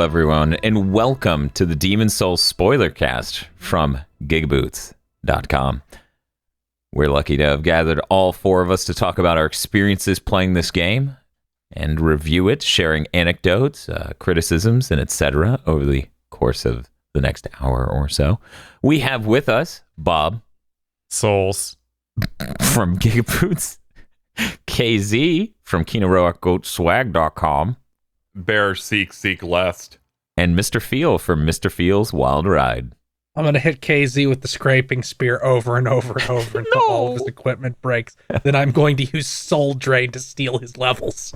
everyone, and welcome to the Demon's Souls Spoilercast from GigaBoots.com. We're lucky to have gathered all four of us to talk about our experiences playing this game and review it, sharing anecdotes, criticisms, and etc. over the course of the next hour or so. We have with us Bob Souls from GigaBoots, KZ from KinoRockGoatSwag.com, Bear Seek Lest, and Mr. Feel from Mr. Feel's Wild Ride. I'm going to hit KZ with the scraping spear over and over and over until all of his equipment breaks. Then I'm going to use Soul Drain to steal his levels.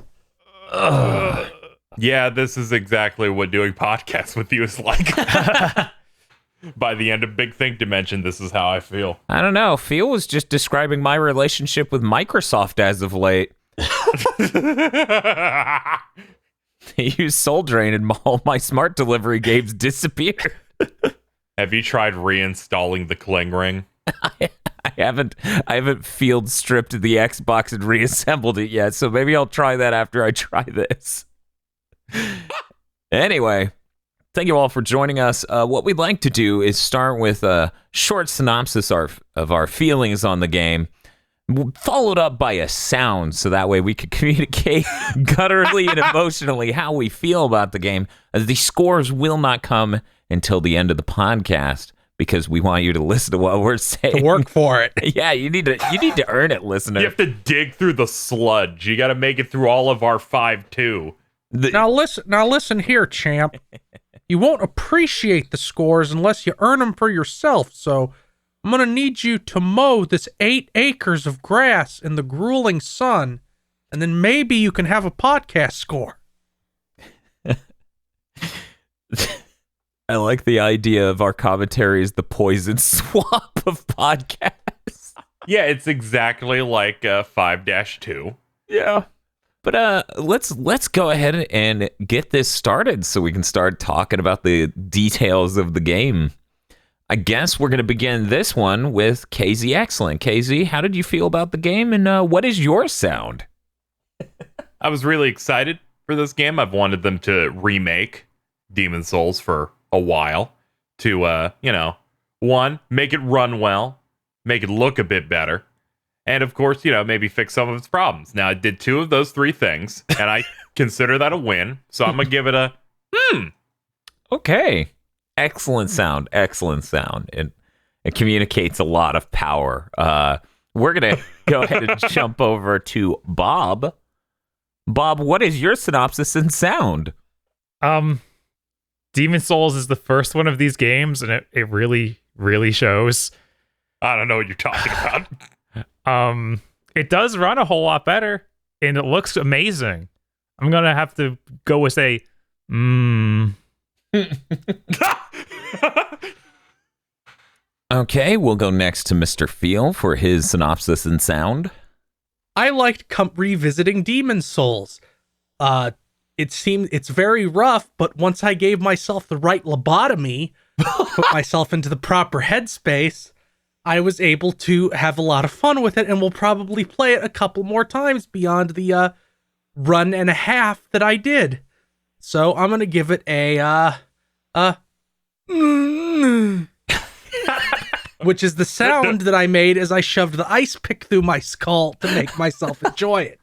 Yeah, this is exactly what doing podcasts with you is like. By the end of Big Think Dimension, this is how I feel. I don't know. Feel was just describing my relationship with Microsoft as of late. He used Soul Drain and all my smart delivery games disappeared. Have you tried reinstalling the Cling Ring? I haven't field stripped the Xbox and reassembled it yet, so maybe I'll try that after I try this. Anyway, thank you all for joining us. What we'd like to do is start with a short synopsis of our feelings on the game, followed up by a sound, so that way we could communicate gutturally and emotionally how we feel about the game. The scores will not come until the end of the podcast because we want you to listen to what we're saying. To work for it. Yeah, you need to earn it, listener. You have to dig through the sludge. You got to make it through all of our 5-2. Now listen here, champ. You won't appreciate the scores unless you earn them for yourself, so I'm going to need you to mow this 8 acres of grass in the grueling sun, and then maybe you can have a podcast score. I like the idea of our commentary as the poison swap of podcasts. Yeah, it's exactly like 5-2. Yeah. But let's go ahead and get this started so we can start talking about the details of the game. I guess we're going to begin this one with KZ Excellent. KZ, how did you feel about the game, and what is your sound? I was really excited for this game. I've wanted them to remake Demon's Souls for a while to, one, make it run well, make it look a bit better, and of course, maybe fix some of its problems. Now, I did 2 of those 3 things, and I consider that a win, so I'm going to give it a, Okay. Excellent sound. It communicates a lot of power. We're going to go ahead and jump over to Bob. Bob, what is your synopsis and sound? Demon's Souls is the first one of these games, and it really, really shows. I don't know what you're talking about. It does run a whole lot better, and it looks amazing. I'm gonna have to go with a Okay, we'll go next to Mr. Feel for his synopsis and sound. I liked revisiting Demon's Souls. It seemed it's very rough, but once I gave myself the right lobotomy, put myself into the proper headspace, I was able to have a lot of fun with it, and will probably play it a couple more times beyond the run and a half that I did. So I'm gonna give it which is the sound that I made as I shoved the ice pick through my skull to make myself enjoy it.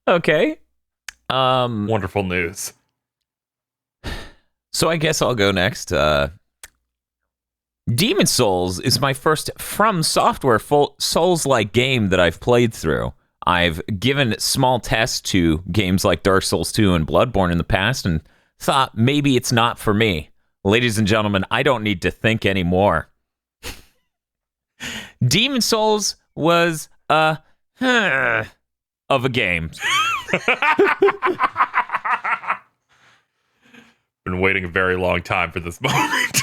Okay. Wonderful news. So I guess I'll go next. Demon's Souls is my first From Software full Souls-like game that I've played through. I've given small tests to games like Dark Souls 2 and Bloodborne in the past and thought maybe it's not for me. Ladies and gentlemen, I don't need to think anymore. Demon's Souls was of a game. Been waiting a very long time for this moment.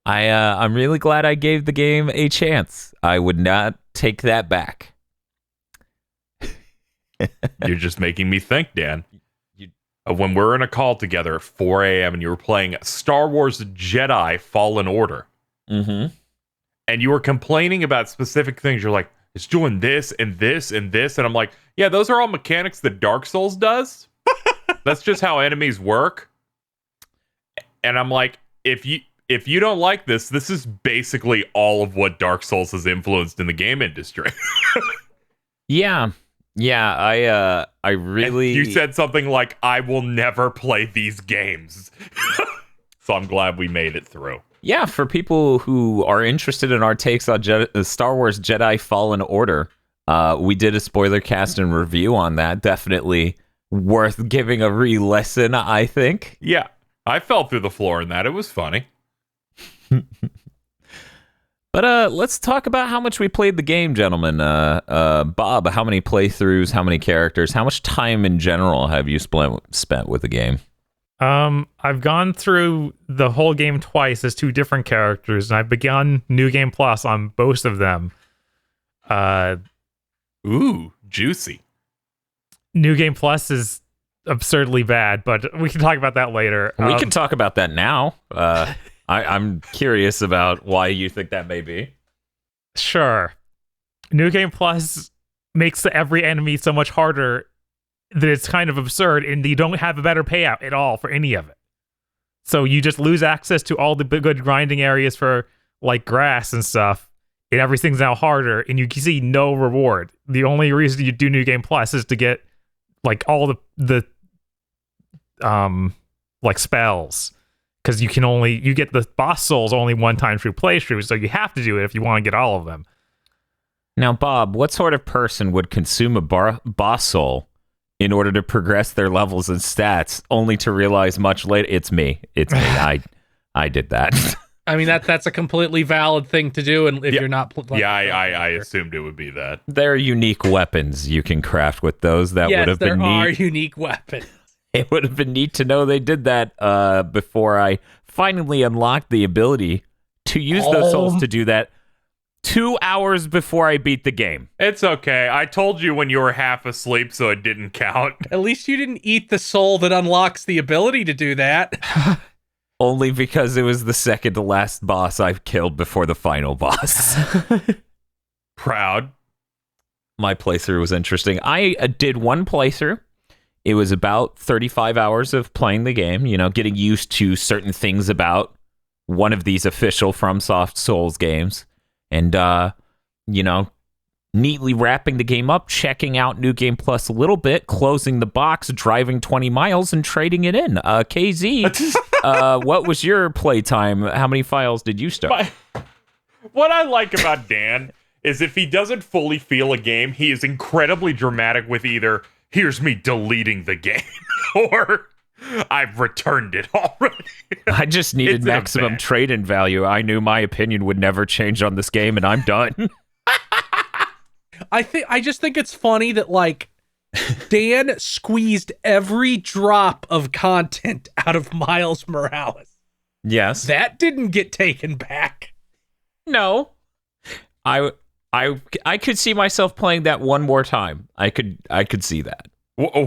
I'm really glad I gave the game a chance. I would not take that back. You're just making me think, Dan. When we're in a call together at 4 a.m. and you were playing Star Wars Jedi Fallen Order, mm-hmm. and you were complaining about specific things, you're like, it's doing this and this and this, and I'm like, yeah, those are all mechanics that Dark Souls does. That's just how enemies work. And I'm like, if you don't like this is basically all of what Dark Souls has influenced in the game industry. Yeah. I really. And you said something like, I will never play these games. So I'm glad we made it through. Yeah, for people who are interested in our takes on Star Wars Jedi Fallen Order, we did a spoiler cast and review on that. Definitely worth giving a re-listen, I think. Yeah, I fell through the floor in that. It was funny. But let's talk about how much we played the game, gentlemen. Bob, how many playthroughs, how many characters, how much time in general have you spent with the game? I've gone through the whole game twice as 2 different characters, and I've begun New Game Plus on both of them. Ooh, juicy. New Game Plus is absurdly bad, but we can talk about that later. We can talk about that now. I'm curious about why you think that may be. Sure. New Game Plus makes every enemy so much harder that it's kind of absurd, and you don't have a better payout at all for any of it. So you just lose access to all the good grinding areas for like grass and stuff, and everything's now harder, and you can see no reward. The only reason you do New Game Plus is to get like all the like spells, because you get the boss souls only one time through playthrough, so you have to do it if you want to get all of them. Now, Bob, what sort of person would consume a boss soul in order to progress their levels and stats, only to realize much later, it's me. I did that. I mean, that's a completely valid thing to do, and if Yeah. you're not... I assumed it would be that. There are unique weapons you can craft with those. That would have been neat. There are unique weapons. It would have been neat to know they did that before I finally unlocked the ability to use those souls to do that 2 hours before I beat the game. It's okay. I told you when you were half asleep, so it didn't count. At least you didn't eat the soul that unlocks the ability to do that. Only because it was the second to last boss I've killed before the final boss. Proud. My playthrough was interesting. I did one playthrough. It was about 35 hours of playing the game, getting used to certain things about one of these official FromSoft Souls games. And, neatly wrapping the game up, checking out New Game Plus a little bit, closing the box, driving 20 miles, and trading it in. KZ, what was your playtime? How many files did you start? What I like about Dan is if he doesn't fully feel a game, he is incredibly dramatic with either, here's me deleting the game, or I've returned it already. I just needed It's maximum trade-in value. I knew my opinion would never change on this game, and I'm done. I just think it's funny that like Dan squeezed every drop of content out of Miles Morales. Yes. That didn't get taken back. No. I could see myself playing that one more time. I could see that.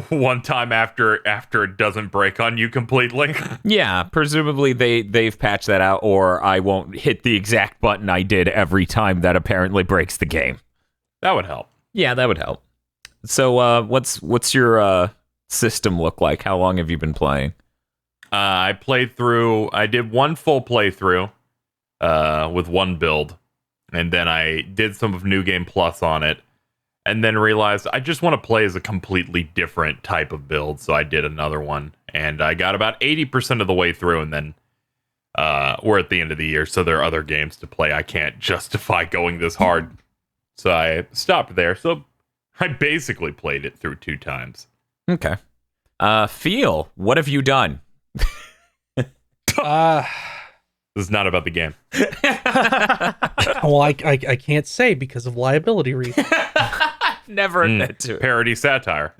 One time after it doesn't break on you completely. Yeah, presumably they've patched that out, or I won't hit the exact button I did every time that apparently breaks the game. That would help. Yeah, that would help. So, what's your system look like? How long have you been playing? I did one full playthrough with one build, and then I did some of New Game Plus on it, and then realized I just want to play as a completely different type of build, so I did another one, and I got about 80% of the way through, and then we're at the end of the year, so there are other games to play. I can't justify going this hard, so I stopped there. So I basically played it through 2 times. Okay. Feel, what have you done? This is not about the game. Well, I can't say because of liability reasons. Never admit to it. Parody satire.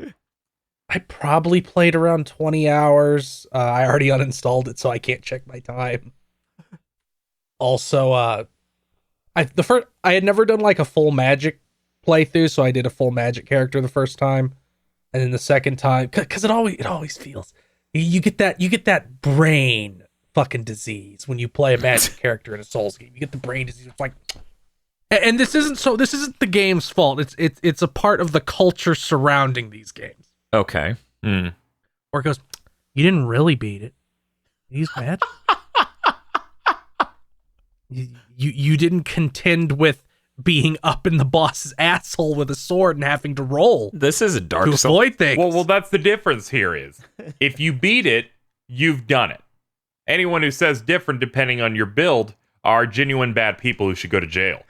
I probably played around 20 hours. I already uninstalled it, so I can't check my time. Also, I had never done like a full magic playthrough, so I did a full magic character the first time, and then the second time, because it always feels you get that brain fucking disease when you play a magic character in a Souls game. You get the brain disease. It's like, and this isn't the game's fault. It's a part of the culture surrounding these games. Okay. Or it goes, you didn't really beat it. You used magic. you didn't contend with being up in the boss's asshole with a sword and having to roll This is a to Dark Souls. avoid things. Well, that's the difference here is if you beat it, you've done it. Anyone who says different depending on your build are genuine bad people who should go to jail.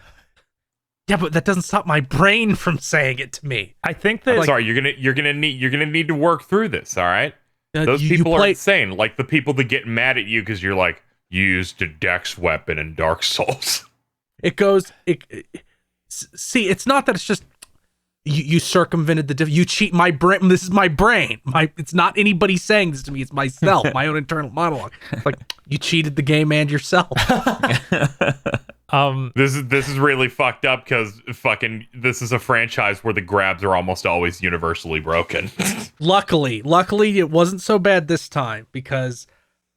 Yeah, but that doesn't stop my brain from saying it to me. I think that Sorry, you're gonna need to work through this, all right? Those You people are play- insane. Like the people that get mad at you because you're like, you used a dex weapon in Dark Souls. It goes. See, it's not that it's just you circumvented the. You cheat my brain. This is my brain. It's not anybody saying this to me. It's myself. My own internal monologue. It's like you cheated the game and yourself. This is really fucked up because fucking this is a franchise where the grabs are almost always universally broken. Luckily, it wasn't so bad this time because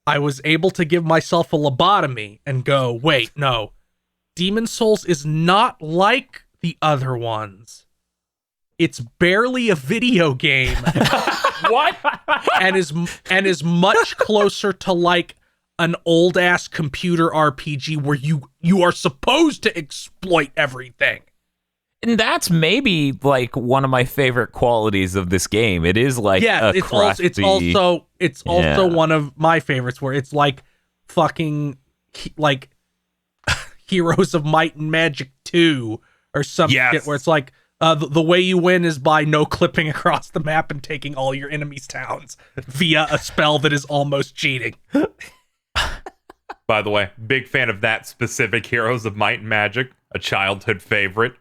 I was able to give myself a lobotomy and go, wait, no. Demon Souls is not like the other ones. It's barely a video game What? and is much closer to like an old ass computer RPG where you are supposed to exploit everything. And that's maybe like one of my favorite qualities of this game. It is like Yeah, a it's crusty, also Yeah. one of my favorites where it's like fucking like Heroes of Might and Magic 2 or some Yes. shit where it's like the way you win is by no clipping across the map and taking all your enemies' towns via a spell that is almost cheating. By the way, big fan of that specific Heroes of Might and Magic, a childhood favorite.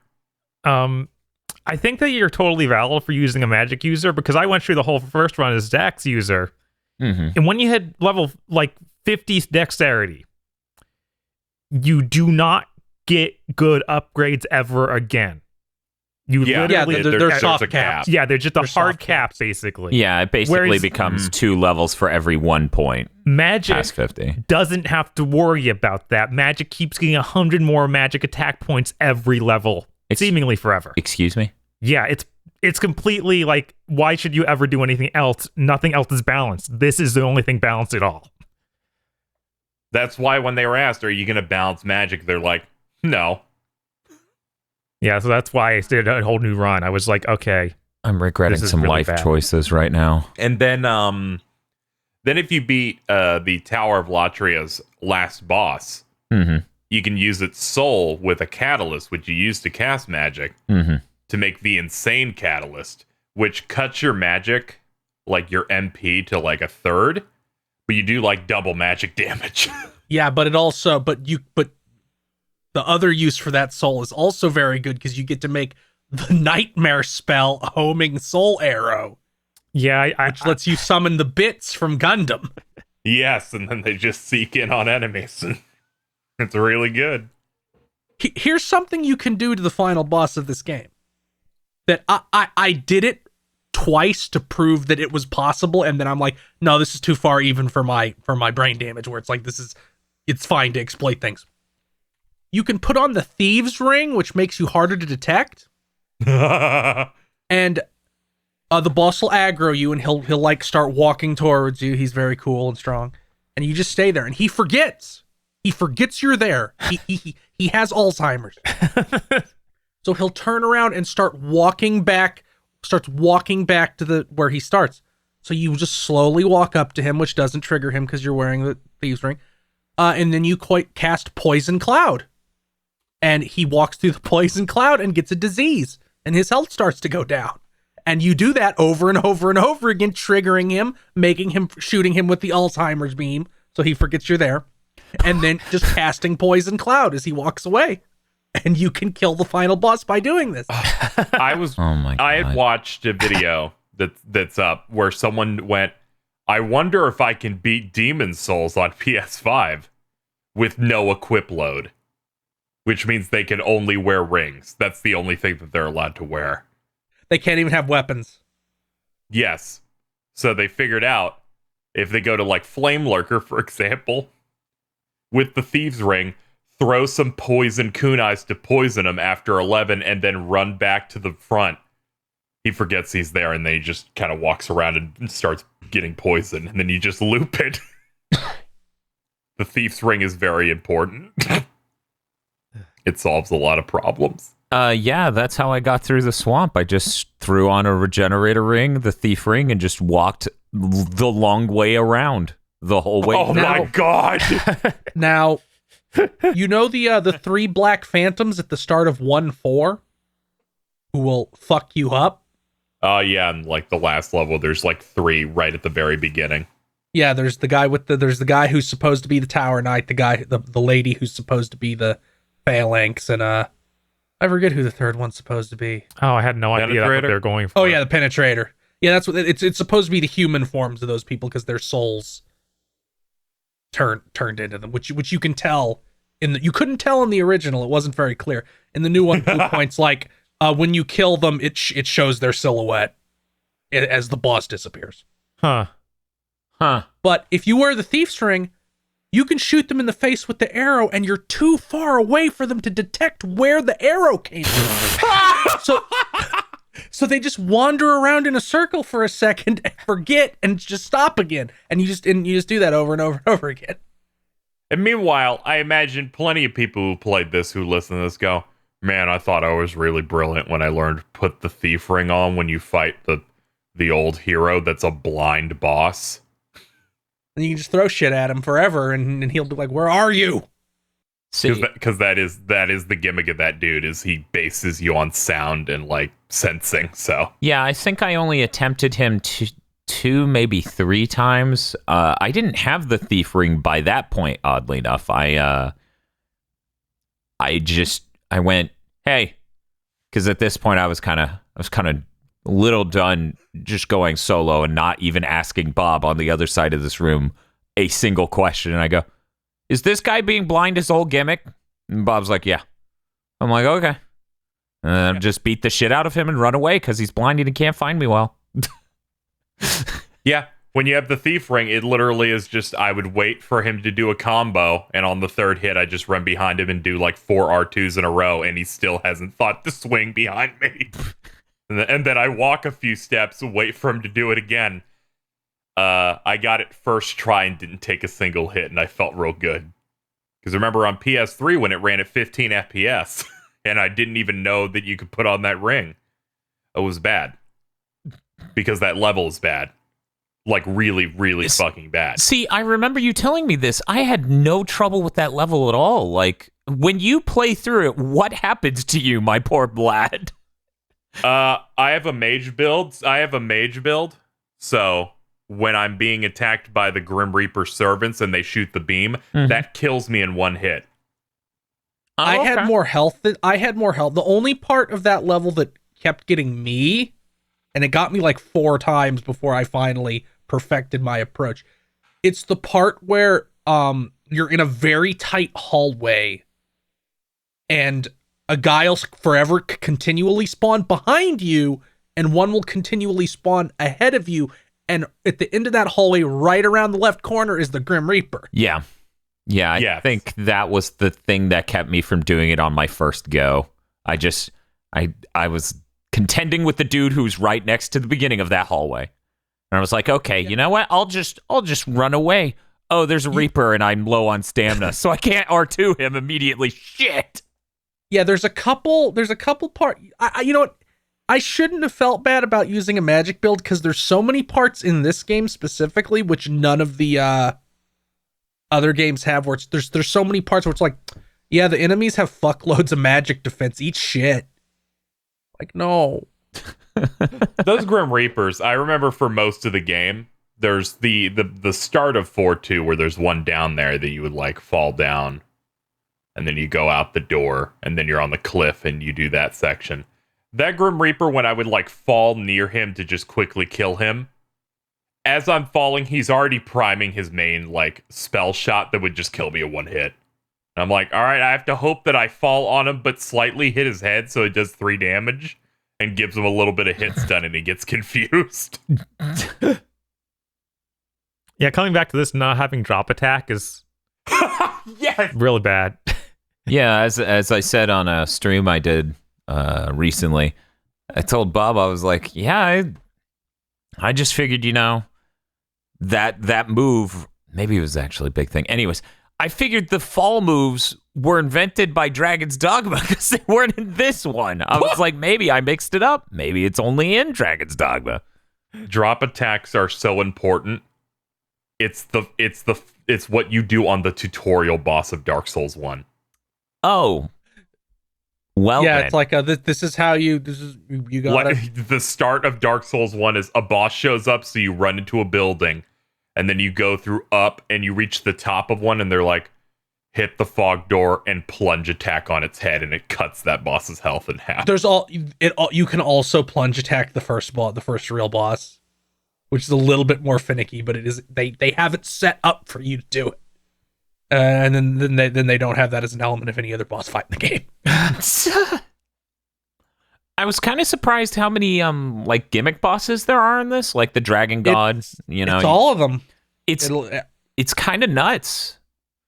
I think that you're totally valid for using a magic user because I went through the whole first run as Dex user. Mhm. And when you hit level like 50 dexterity, you do not get good upgrades ever again. You literally, they're there's soft a cap. caps. yeah, they're just a They're hard soft cap caps. basically. Yeah, it basically Whereas- becomes 2 levels for every 1 point Magic past 50. doesn't have to worry about that. Magic keeps getting 100 more magic attack points every level, seemingly forever. Excuse me? Yeah, it's completely like, why should you ever do anything else? Nothing else is balanced. This is the only thing balanced at all. That's why when they were asked, are you going to balance magic? They're like, no. Yeah, so that's why I did a whole new run. I was like, okay, I'm regretting This is some really life bad. choices right now. And then if you beat the Tower of Latria's last boss, Mhm. you can use its soul with a catalyst, which you use to cast magic, Mhm. to make the insane catalyst, which cuts your magic, like your MP, to like a third, but you do like double magic damage. Yeah, but the other use for that soul is also very good because you get to make the nightmare spell homing soul arrow, yeah, which lets you summon the bits from Gundam. Yes, and then they just seek in on enemies. It's really good. Here's something you can do to the final boss of this game that I did it twice to prove that it was possible, and then I'm like, no, this is too far even for my brain damage, where it's like it's fine to exploit things. You can put on the thieves ring, which makes you harder to detect, and the boss will aggro you, and he'll like start walking towards you. He's very cool and strong, and you just stay there, and he forgets you're there. He has Alzheimer's. So he'll turn around and starts walking back to the where he starts. So you just slowly walk up to him, which doesn't trigger him because you're wearing the thieves ring. And then you cast Poison Cloud. And he walks through the Poison Cloud and gets a disease. And his health starts to go down. And you do that over and over and over again, triggering him, shooting him with the Alzheimer's beam. So he forgets you're there. And then just casting Poison Cloud as he walks away. And you can kill the final boss by doing this. Oh my god. I had watched a video that's up where someone went, I wonder if I can beat Demon Souls on PS5 with no equip load, which means they can only wear rings. That's the only thing that they're allowed to wear. They can't even have weapons. Yes. So they figured out if they go to like Flame Lurker, for example, with the Thieves Ring, throw some poison kunais to poison them after 11 and then run back to the front. he forgets he's there, and then he just kind of walks around and starts getting poisoned, and then you just loop it. The thief's ring is very important. It solves a lot of problems. Yeah, that's how I got through the swamp. I just threw on a regenerator ring, the thief ring, and just walked the long way around the whole way. Oh my god! Now, you know the 3 black phantoms at the start of 1-4 who will fuck you up? Yeah, and like the last level, there's like 3 right at the very beginning. Yeah, there's the guy who's supposed to be the Tower Knight, the lady who's supposed to be the Phalanx, and I forget who the third one's supposed to be. Oh, I had no idea that's what they were going for. Oh yeah, the Penetrator. Yeah, that's what it's supposed to be, the human forms of those people because their souls turned into them, which you can tell you couldn't tell in the original. It wasn't very clear. In the new one, Blue Point's like when you kill them, it shows their silhouette as the boss disappears. Huh. But if you wear the thief's ring, you can shoot them in the face with the arrow, and you're too far away for them to detect where the arrow came from. So they just wander around in a circle for a second and forget and just stop again. And you just do that over and over and over again. And meanwhile, I imagine plenty of people who played this who listen to this go, man, I thought I was really brilliant when I learned to put the thief ring on when you fight the old hero that's a blind boss. And you can just throw shit at him forever, and he'll be like, "Where are you?" Because that is the gimmick of that dude, is he bases you on sound and like sensing. So yeah, I think I only attempted him two, maybe 3 times. I didn't have the thief ring by that point. Oddly enough, I went, hey, because at this point I was kind of a little done just going solo and not even asking Bob on the other side of this room a single question. And I go, is this guy being blind his whole gimmick? And Bob's like, yeah. I'm like, okay. And then I just beat the shit out of him and run away because he's blind and he can't find me well. Yeah, when you have the thief ring, it literally is just, I would wait for him to do a combo, and on the 3rd hit, I just run behind him and do like 4 R2s in a row, and he still hasn't thought to swing behind me. And then I walk a few steps, wait for him to do it again. I got it first try and didn't take a single hit, and I felt real good. Because remember on PS3 when it ran at 15 FPS, and I didn't even know that you could put on that ring. It was bad. Because that level is bad. Like really, really fucking bad. See, I remember you telling me this. I had no trouble with that level at all. Like, when you play through it, what happens to you, my poor lad? I have a mage build. So when I'm being attacked by the Grim Reaper servants and they shoot the beam, that kills me in 1 hit. I had more health. The only part of that level that kept getting me, and it got me like 4 times before I finally perfected my approach. It's the part where you're in a very tight hallway, and a guy will forever continually spawn behind you, and one will continually spawn ahead of you. And at the end of that hallway, right around the left corner, is the Grim Reaper. Yeah. I think that was the thing that kept me from doing it on my first go. I was contending with the dude who's right next to the beginning of that hallway. And I was like, okay, you know what? I'll just run away. Oh, there's a Reaper and I'm low on stamina, so I can't R2 him immediately. Shit. Yeah, there's a couple parts. You know what? I shouldn't have felt bad about using a magic build because there's so many parts in this game specifically, which none of the other games have, where there's so many parts where it's like, yeah, the enemies have fuckloads of magic defense. Eat shit. Like, no. Those Grim Reapers, I remember for most of the game, there's the start of 4-2 where there's one down there that you would like fall down, and then you go out the door, and then you're on the cliff and you do that section. That Grim Reaper, when I would like fall near him to just quickly kill him, as I'm falling, he's already priming his main like spell shot that would just kill me in 1 hit. And I'm like, all right, I have to hope that I fall on him, but slightly hit his head so it does 3 damage and gives him a little bit of hit stun, and he gets confused. Yeah, coming back to this, not having drop attack is really bad. Yeah, as I said on a stream I did recently, I told Bob, I was like, yeah, I just figured, that move, maybe it was actually a big thing. Anyways, I figured the fall moves were invented by Dragon's Dogma because they weren't in this one. I was like, maybe I mixed it up. Maybe it's only in Dragon's Dogma. Drop attacks are so important. It's what you do on the tutorial boss of Dark Souls 1. Oh. Well, yeah, then. it's like this is how you got The start of Dark Souls 1 is a boss shows up, so you run into a building, and then you go through up, and you reach the top of one, and they're like, hit the fog door and plunge attack on its head, and it cuts that boss's health in half. You can also plunge attack the first real boss, which is a little bit more finicky, but it is they have it set up for you to do it. And then they don't have that as an element of any other boss fight in the game. I was kind of surprised how many like gimmick bosses there are in this, like the Dragon God. It's all of them. It's kind of nuts.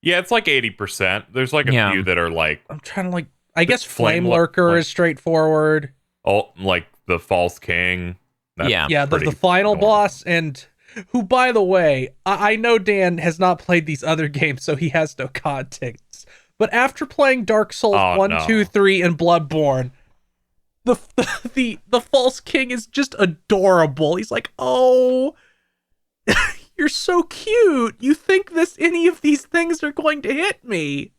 Yeah, it's like 80%. There's like a few that are like... I'm trying to I guess Flame Lurker is straightforward. Oh, like the False King. The final boss, and who, by the way, I know Dan has not played these other games, so he has no context. But after playing Dark Souls 1, 2, 3, and Bloodborne, the False King is just adorable. He's like, oh, you're so cute. You think any of these things are going to hit me?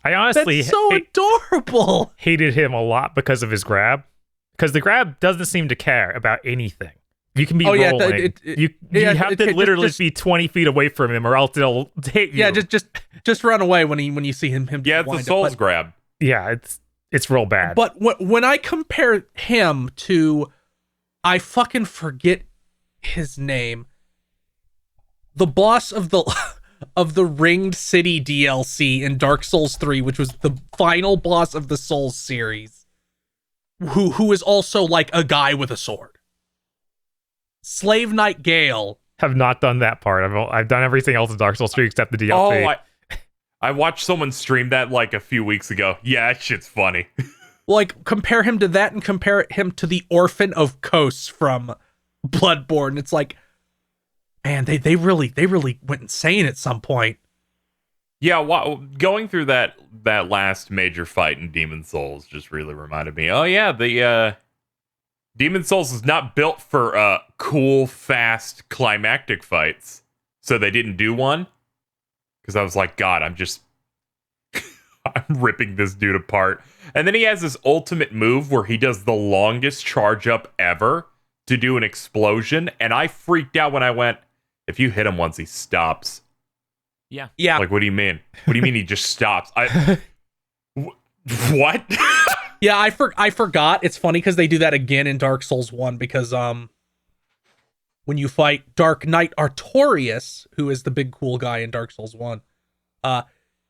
I honestly That's so adorable. Hated him a lot because of his grab. Because the grab doesn't seem to care about anything. You can be rolling. You have to literally be 20 feet away from him, or else it'll hit you. Yeah, just run away when you see him. Yeah, it's a Souls grab. Yeah, it's real bad. But when I compare him to, I fucking forget his name, the boss of the Ringed City DLC in Dark Souls 3, which was the final boss of the Souls series, who is also like a guy with a sword. Slave Knight Gale. Have not done that part. I've done everything else in Dark Souls 3 except the DLC. Oh, I watched someone stream that like a few weeks ago. Yeah, that shit's funny. Like, compare him to that and compare him to the Orphan of Kos from Bloodborne. It's like, man, they really went insane at some point. Yeah, going through that last major fight in Demon Souls just really reminded me. Oh yeah, the Demon Souls is not built for cool, fast, climactic fights, so they didn't do one. Because I was like, God, I'm ripping this dude apart. And then he has this ultimate move where he does the longest charge up ever to do an explosion, and I freaked out when I went, if you hit him once, he stops. Yeah. Like, what do you mean? What do you mean he just stops? What? Yeah, I forgot. It's funny because they do that again in Dark Souls 1 because when you fight Dark Knight Artorias, who is the big cool guy in Dark Souls 1,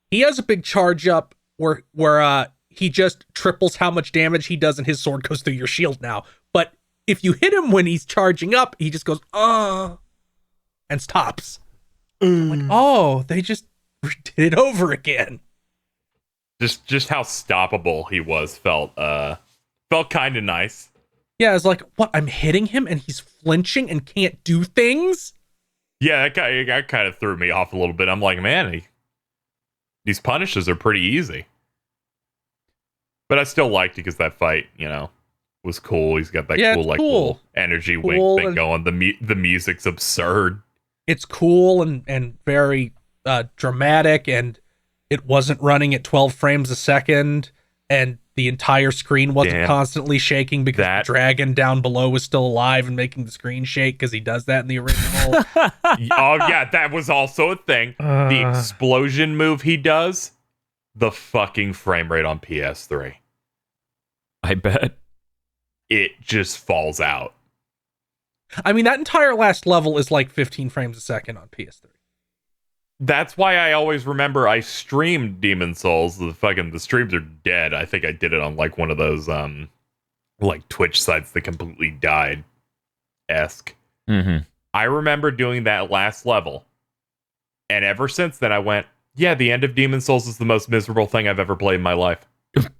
he has a big charge up where he just triples how much damage he does and his sword goes through your shield now. But if you hit him when he's charging up, he just goes, and stops. I'm like, oh, they just did it over again. Just how stoppable he was felt kind of nice. Yeah, it's like, what? I'm hitting him and he's flinching and can't do things? Yeah, that kind of threw me off a little bit. I'm like, man, these punishes are pretty easy. But I still liked it because that fight, was cool. He's got that little energy wing thing going. The music's absurd. It's cool and very dramatic, and it wasn't running at 12 frames a second, and the entire screen wasn't constantly shaking because the dragon down below was still alive and making the screen shake because he does that in the original. Oh, yeah, that was also a thing. The explosion move he does, the fucking frame rate on PS3. I bet. It just falls out. I mean, that entire last level is like 15 frames a second on PS3. That's why I always remember I streamed Demon Souls. The streams are dead. I think I did it on like one of those like Twitch sites that completely died esque. Mm-hmm. I remember doing that last level, and ever since then I went, yeah, the end of Demon Souls is the most miserable thing I've ever played in my life.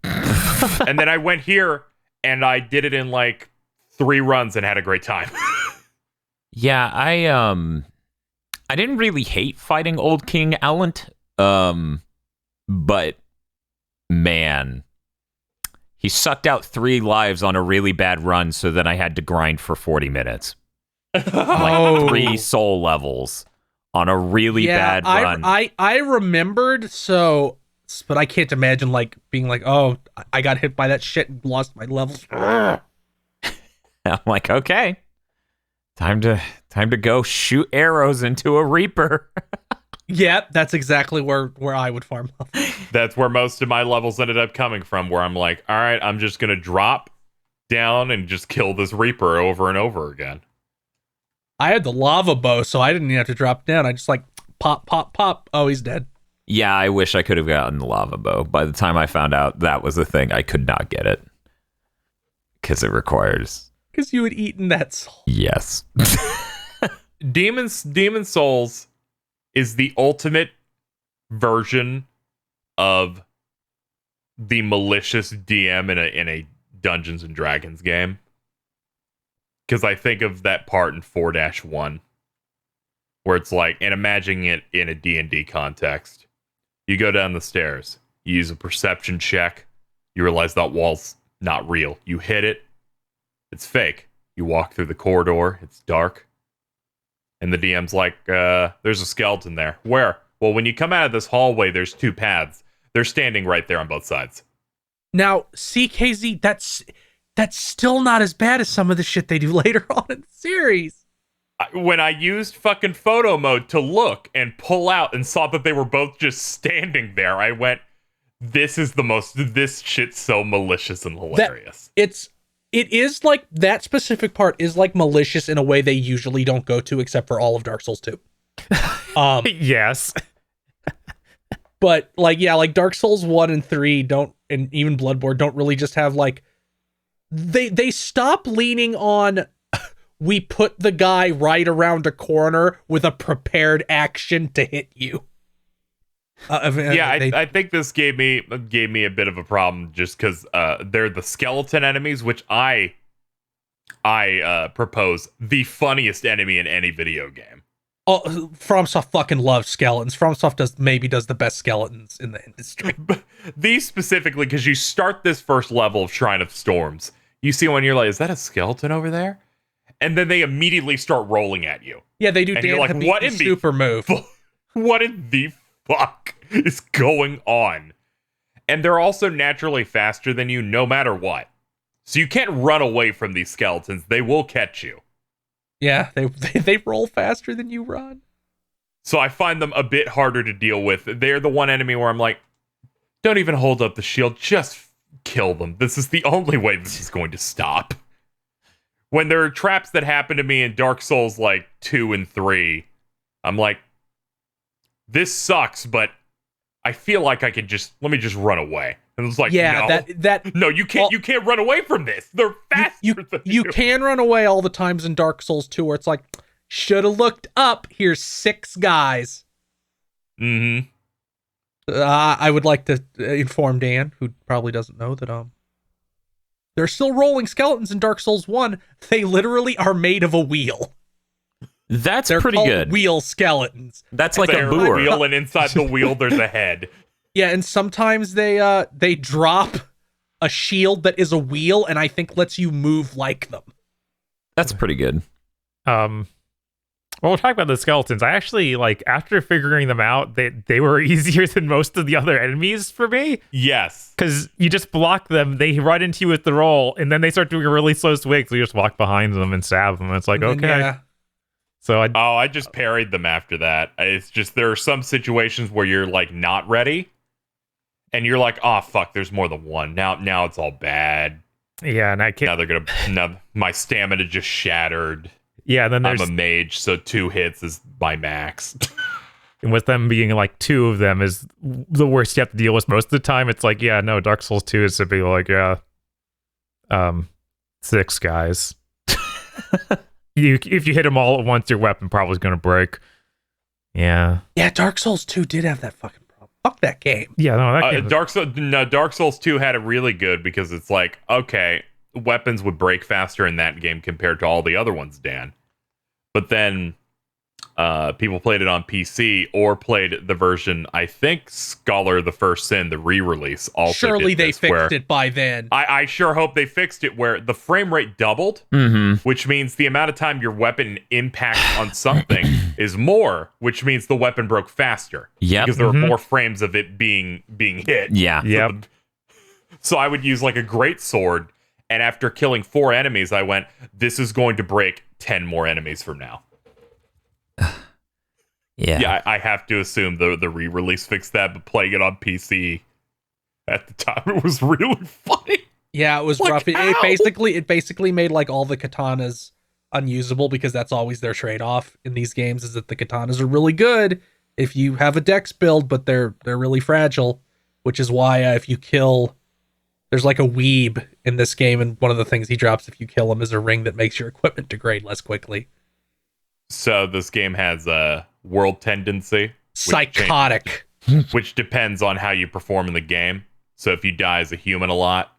And then I went here and I did it in like 3 runs and had a great time. Yeah, I didn't really hate fighting Old King Elent, but man, he sucked out 3 lives on a really bad run, so then I had to grind for 40 minutes. Like 3 soul levels on a really bad run. I remembered, so, but I can't imagine like being like, oh, I got hit by that shit and lost my levels. I'm like, okay, time to go shoot arrows into a Reaper. Yeah, that's exactly where I would farm up. That's where most of my levels ended up coming from, where I'm like, all right, I'm just going to drop down and just kill this Reaper over and over again. I had the lava bow, so I didn't even have to drop down. I just like pop, pop, pop. Oh, he's dead. Yeah, I wish I could have gotten the lava bow. By the time I found out that was a thing, I could not get it. Because it requires... Because you had eaten that soul. Yes. Demon Souls is the ultimate version of the malicious DM in a Dungeons and Dragons game. Because I think of that part in 4-1 where it's like, and imagining it in a D&D context. You go down the stairs, you use a perception check, you realize that wall's not real. You hit it, it's fake. You walk through the corridor, it's dark. And the DM's like, there's a skeleton there. Where? Well, when you come out of this hallway, there's 2 paths. They're standing right there on both sides. Now, CKZ, that's still not as bad as some of the shit they do later on in the series. When I used fucking photo mode to look and pull out and saw that they were both just standing there, I went, this shit's so malicious and hilarious. It is like, that specific part is like malicious in a way they usually don't go to, except for all of Dark Souls 2. Yes. But like, yeah, like Dark Souls 1 and 3 don't, and even Bloodborne don't really just have like, they stop leaning on, we put the guy right around a corner with a prepared action to hit you. I think this gave me a bit of a problem just because they're the skeleton enemies, which I propose the funniest enemy in any video game. Oh, FromSoft fucking loves skeletons. FromSoft does the best skeletons in the industry. These specifically, because you start this first level of Shrine of Storms, you see one, you're like, is that a skeleton over there? And then they immediately start rolling at you. Yeah, they do. And you're like, what in the super move? What in the fuck is going on? And they're also naturally faster than you no matter what. So you can't run away from these skeletons. They will catch you. Yeah, they roll faster than you run. So I find them a bit harder to deal with. They're the one enemy where I'm like, don't even hold up the shield. Just kill them. This is the only way this is going to stop. When there are traps that happen to me in Dark Souls like 2 and 3, I'm like, this sucks, but I feel like I could let me just run away. And it's like, yeah, no, no, you can't run away from this. They're faster than you. You can run away all the times in Dark Souls 2 where it's like, should have looked up. Here's 6 guys. Mm-hmm. I would like to inform Dan, who probably doesn't know, that they're still rolling skeletons in Dark Souls 1. They literally are made of a wheel. They're pretty good. Wheel skeletons. That's like a boor. Wheel, and inside the wheel, there's a head. Yeah, and sometimes they drop a shield that is a wheel, and I think lets you move like them. That's pretty good. Well, we'll talk about the skeletons. I actually, like, after figuring them out, they were easier than most of the other enemies for me. Yes. Because you just block them, they run into you with the roll, and then they start doing a really slow swing, so you just walk behind them and stab them. It's like, okay. Yeah. So I just parried them after that. It's just, there are some situations where you're, like, not ready, and you're like, oh, fuck, there's more than one. Now it's all bad. Yeah, and I can't... Now my stamina just shattered. Yeah, then there's... I'm a mage, so 2 hits is my max. And with them being like 2 of them is the worst you have to deal with most of the time. It's like, yeah, no, Dark Souls 2 is to be like, 6 guys. If you hit them all at once, your weapon probably is going to break. Yeah. Yeah, Dark Souls 2 did have that fucking problem. Fuck that game. Yeah, no, that game Dark Souls 2 had it really good because it's like, okay, weapons would break faster in that game compared to all the other ones, Dan. But then people played it on PC or played the version, I think Scholar the First Sin, the re-release, also Surely did they this, fixed it by then. I sure hope they fixed it where the frame rate doubled, which means the amount of time your weapon impacts on something is more, which means the weapon broke faster. Yep. Because there were more frames of it being hit. Yeah. Yep. So I would use like a great sword, and after killing 4 enemies, I went, this is going to break 10 more enemies from now. Yeah, I have to assume the re-release fixed that, but playing it on PC at the time, it was really funny. Yeah, it was Like, rough. It basically made like all the katanas unusable, because that's always their trade-off in these games, is that the katanas are really good if you have a dex build, but they're really fragile, which is why if you kill, there's like a weeb in this game, and one of the things he drops if you kill him is a ring that makes your equipment degrade less quickly. So this game has a world tendency. Psychotic. Which depends on how you perform in the game. So if you die as a human a lot,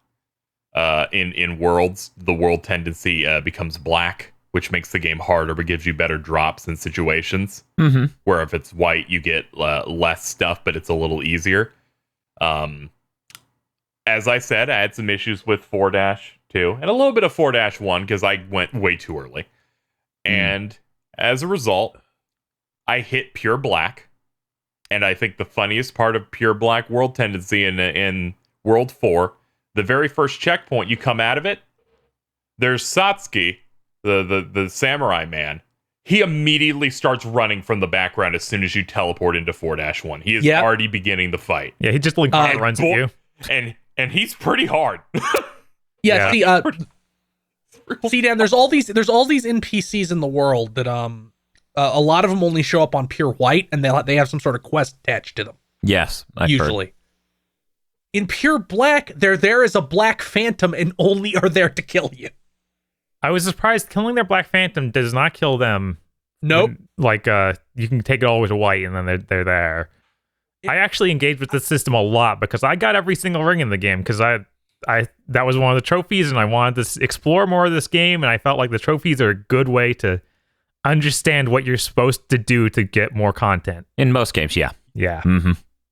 in worlds, the world tendency becomes black, which makes the game harder but gives you better drops in situations. Where if it's white, you get less stuff, but it's a little easier. As I said, I had some issues with 4-2 and a little bit of 4-1 because I went way too early. And as a result, I hit pure black. And I think the funniest part of pure black world tendency in World 4, the very first checkpoint you come out of it, there's Satsuki, the samurai man. He immediately starts running from the background as soon as you teleport into 4-1. He is already beginning the fight. Yeah, he just like runs at you. And he's pretty hard. Yeah. See, Dan, there's all these NPCs in the world that a lot of them only show up on pure white, and they have some sort of quest attached to them. Yes, I've usually. heard. In pure black, they're there as a black phantom and only are there to kill you. I was surprised killing their Black Phantom does not kill them. Nope. Like you can take it all the way to white, and then they're there. I actually engaged with the system a lot because I got every single ring in the game because I that was one of the trophies, and I wanted to explore more of this game, and I felt like the trophies are a good way to understand what you're supposed to do to get more content. In most games, yeah. Yeah.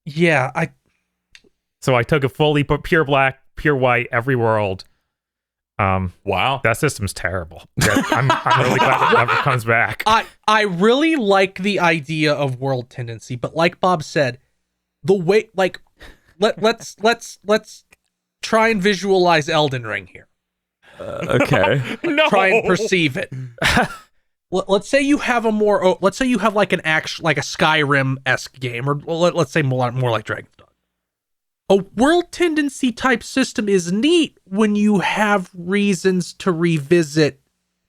Yeah, So I took a fully pure black, pure white, every world. Wow. That system's terrible. I'm really glad it never comes back. I really like the idea of world tendency, but like Bob said, the way let's try and visualize Elden Ring here. Okay. No. Try and perceive it. Let's say you have let's say you have like a Skyrim-esque game, or let's say more like Dragon's Dogma. A world tendency type system is neat when you have reasons to revisit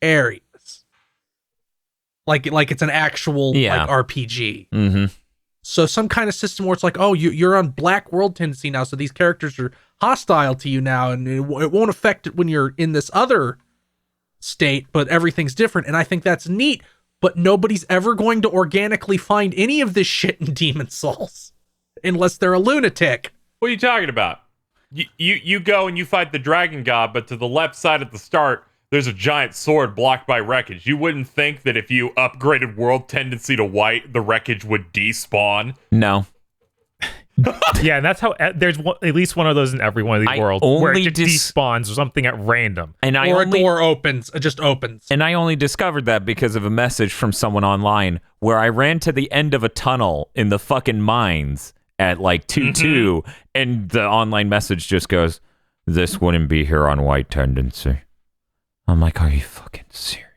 areas. Like it's an actual like RPG. Mm-hmm. So some kind of system where it's like, oh, you're on black world tendency now, so these characters are hostile to you now, and it won't affect it when you're in this other state, but everything's different. And I think that's neat, but nobody's ever going to organically find any of this shit in Demon's Souls unless they're a lunatic. What are you talking about? You go and you fight the dragon god, but to the left side at the start, there's a giant sword blocked by wreckage. You wouldn't think that if you upgraded world tendency to white, the wreckage would despawn. No. Yeah, and that's how there's at least one of those in every one of these worlds where it just despawns or something at random. And a door opens, it just opens. And I only discovered that because of a message from someone online where I ran to the end of a tunnel in the fucking mines at like 2-2, and the online message just goes, "This wouldn't be here on white tendency." I'm like, are you fucking serious?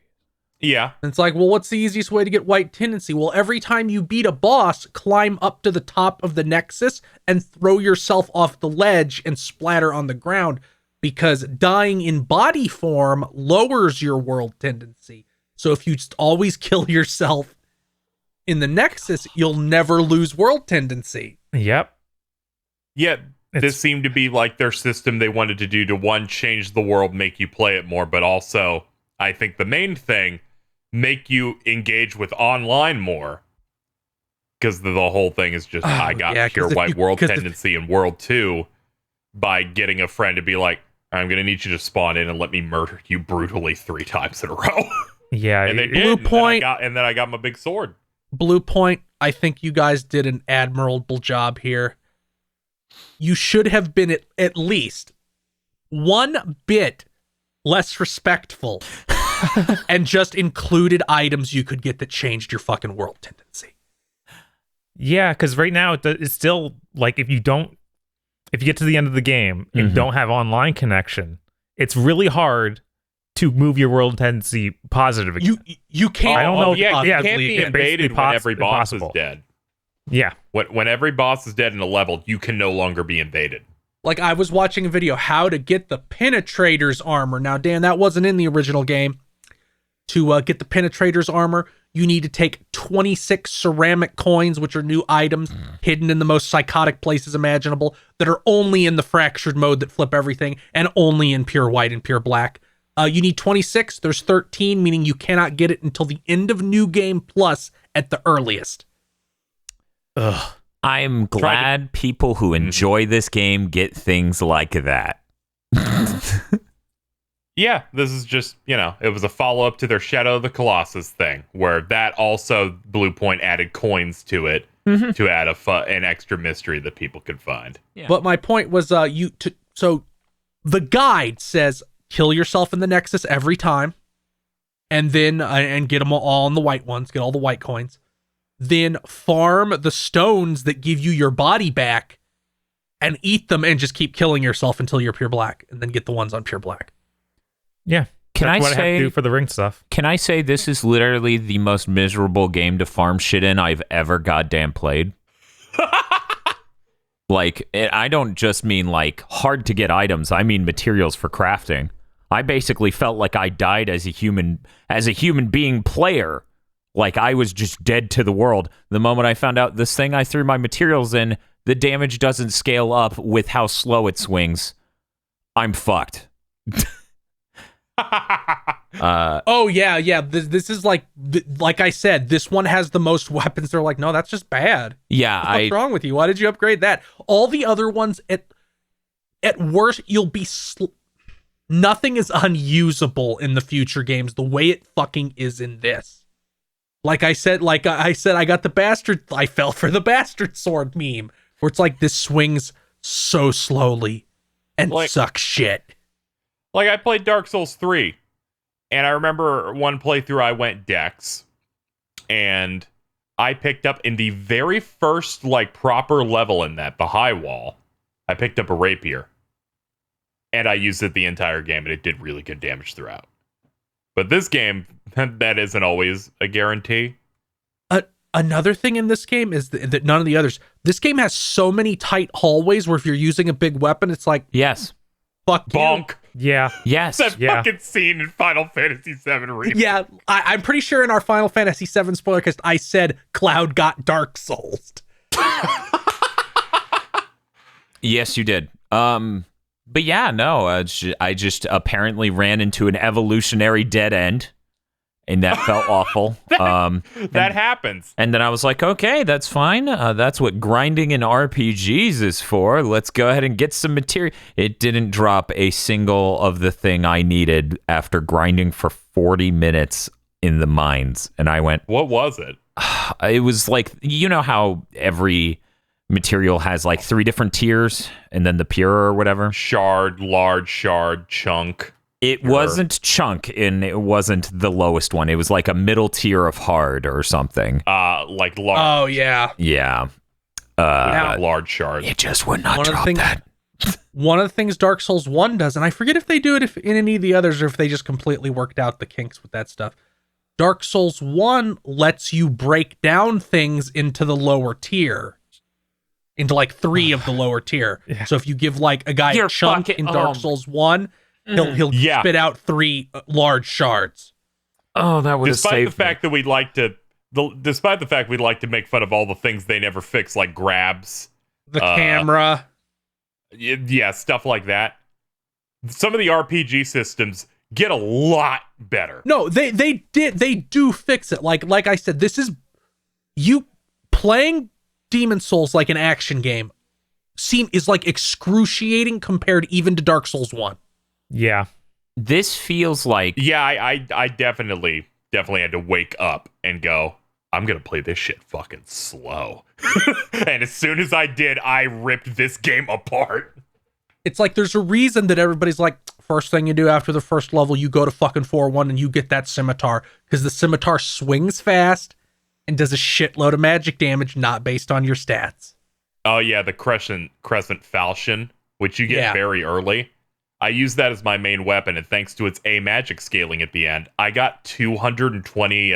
Yeah. And it's like, well, what's the easiest way to get white tendency? Well, every time you beat a boss, climb up to the top of the nexus and throw yourself off the ledge and splatter on the ground, because dying in body form lowers your world tendency. So if you just always kill yourself in the nexus, you'll never lose world tendency. Yep. Yeah, this seemed to be like their system they wanted to do to, one, change the world, make you play it more, but also, I think the main thing, make you engage with online more. Because the whole thing is just, I got pure white world tendency in World 2 by getting a friend to be like, I'm gonna need you to spawn in and let me murder you brutally 3 times in a row. Yeah, And they it- did. Blue and then point. and then I got my big sword. Blue Point, I think you guys did an admirable job here. You should have been at least one bit less respectful and just included items you could get that changed your fucking world tendency. yeah, because right now it's still like if you get to the end of the game and Mhm. don't have online connection, it's really hard to move your world tendency positive again. You can't. I don't know. Yeah, you yeah, can't be it's basically invaded when every boss impossible. is dead. Yeah, When every boss is dead in a level, you can no longer be invaded. Like, I was watching a video how to get the Penetrator's armor. Now, Dan, that wasn't in the original game. To get the Penetrator's armor, you need to take 26 ceramic coins, which are new items hidden in the most psychotic places imaginable, that are only in the fractured mode that flip everything, and only in pure white and pure black. You need 26. There's 13, meaning you cannot get it until the end of New Game Plus at the earliest. ugh. I'm glad people who enjoy this game get things like that. Yeah, this is just, it was a follow-up to their Shadow of the Colossus thing, where that also, Blue Point added coins to it to add an extra mystery that people could find. Yeah. But my point was, so the guide says kill yourself in the Nexus every time, and then and get them all on the white ones, get all the white coins. Then farm the stones that give you your body back, and eat them, and just keep killing yourself until you're pure black, and then get the ones on pure black. Yeah. Can That's I what I have say- to do for the ring stuff? Can I say this is literally the most miserable game to farm shit in I've ever goddamn played? Like, I don't just mean like hard to get items. I mean materials for crafting. I basically felt like I died as a human being player. Like I was just dead to the world. The moment I found out this thing I threw my materials in, the damage doesn't scale up with how slow it swings. I'm fucked. Oh yeah. This is like I said, this one has the most weapons. They're like, no, that's just bad. Yeah, What's wrong with you? Why did you upgrade that? All the other ones, at worst, you'll be nothing is unusable in the future games the way it fucking is in this. Like I said, I got the bastard. I fell for the bastard sword meme, where it's like this swings so slowly and sucks shit. Like, I played Dark Souls 3, and I remember one playthrough I went Dex, and I picked up in the very first, proper level in that, the high wall, I picked up a rapier. And I used it the entire game, and it did really good damage throughout. But this game, that isn't always a guarantee. Another thing in this game is that none of the others. This game has so many tight hallways where if you're using a big weapon, it's like, yes. fuck you. Bonk! Yeah. Yes. That Yeah. fucking scene in Final Fantasy VII Remake. Yeah, I'm pretty sure in our Final Fantasy VII Spoilercast, I said Cloud got Dark Souls. Yes, you did. But yeah, no, I just apparently ran into an evolutionary dead end, and that felt awful. That happens. And then I was like, okay, that's fine. That's what grinding in RPGs is for. Let's go ahead and get some material. It didn't drop a single of the thing I needed after grinding for 40 minutes in the mines. And I went, What was it? it was like, you know how every material has like 3 different tiers and then the pure or whatever? Shard, large shard, chunk. It wasn't chunk, and it wasn't the lowest one. It was like a middle tier of hard or something. Large. Oh, yeah. Yeah. Large shard. It just would not One of the drop things- that. One of the things Dark Souls 1 does, and I forget if they do it in any of the others or if they just completely worked out the kinks with that stuff. Dark Souls 1 lets you break down things into the lower tier. Into like 3 of the lower tier. Yeah. So if you give like a guy You're a chunk fucking- in Dark oh. Souls 1, he'll Yeah. spit out 3 large shards. Oh, that would have Despite saved the fact that we'd like to make fun of all the things they never fix, like grabs, The camera. yeah, stuff like that. Some of the RPG systems get a lot better. No, they do fix it. Like I said, this is you playing Demon Souls like an action game is like excruciating compared even to Dark Souls 1. Yeah. This feels like Yeah, I definitely had to wake up and go, I'm gonna play this shit fucking slow. And as soon as I did, I ripped this game apart. It's like there's a reason that everybody's like, first thing you do after the first level, you go to fucking 4-1 and you get that scimitar, because the scimitar swings fast and does a shitload of magic damage not based on your stats. Oh yeah, the crescent falchion, which you get very early. I use that as my main weapon, and thanks to its A magic scaling at the end, I got 220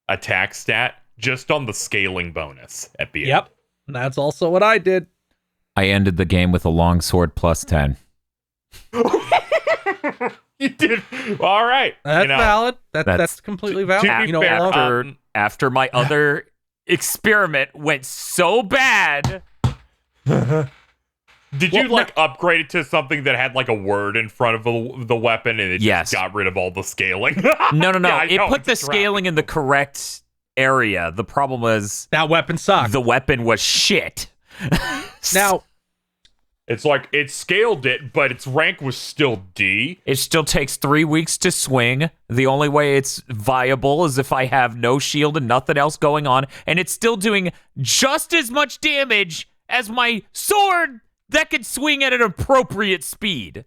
attack stat just on the scaling bonus at the end. Yep. And that's also what I did. I ended the game with a longsword plus 10. You did all right. That's valid. That's completely valid. After my other experiment went so bad. Did you upgrade it to something that had like a word in front of the weapon and it just got rid of all the scaling? No. Yeah, it put the scaling in the correct area. The problem was that weapon sucked. The weapon was shit. Now, it's like it scaled it, but its rank was still D. It still takes 3 weeks to swing. The only way it's viable is if I have no shield and nothing else going on, and it's still doing just as much damage as my sword that could swing at an appropriate speed.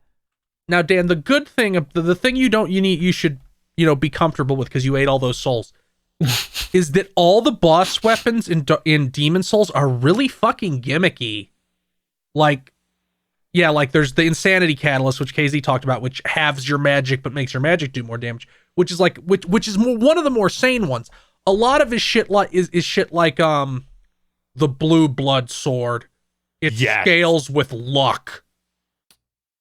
Now, Dan, the good thing, the thing you should be comfortable with because you ate all those souls, is that all the boss weapons in Demon Souls are really fucking gimmicky. Like there's the Insanity Catalyst, which KZ talked about, which halves your magic but makes your magic do more damage, which is one of the more sane ones. A lot of his shit is shit like the Blue Blood Sword. It scales with luck.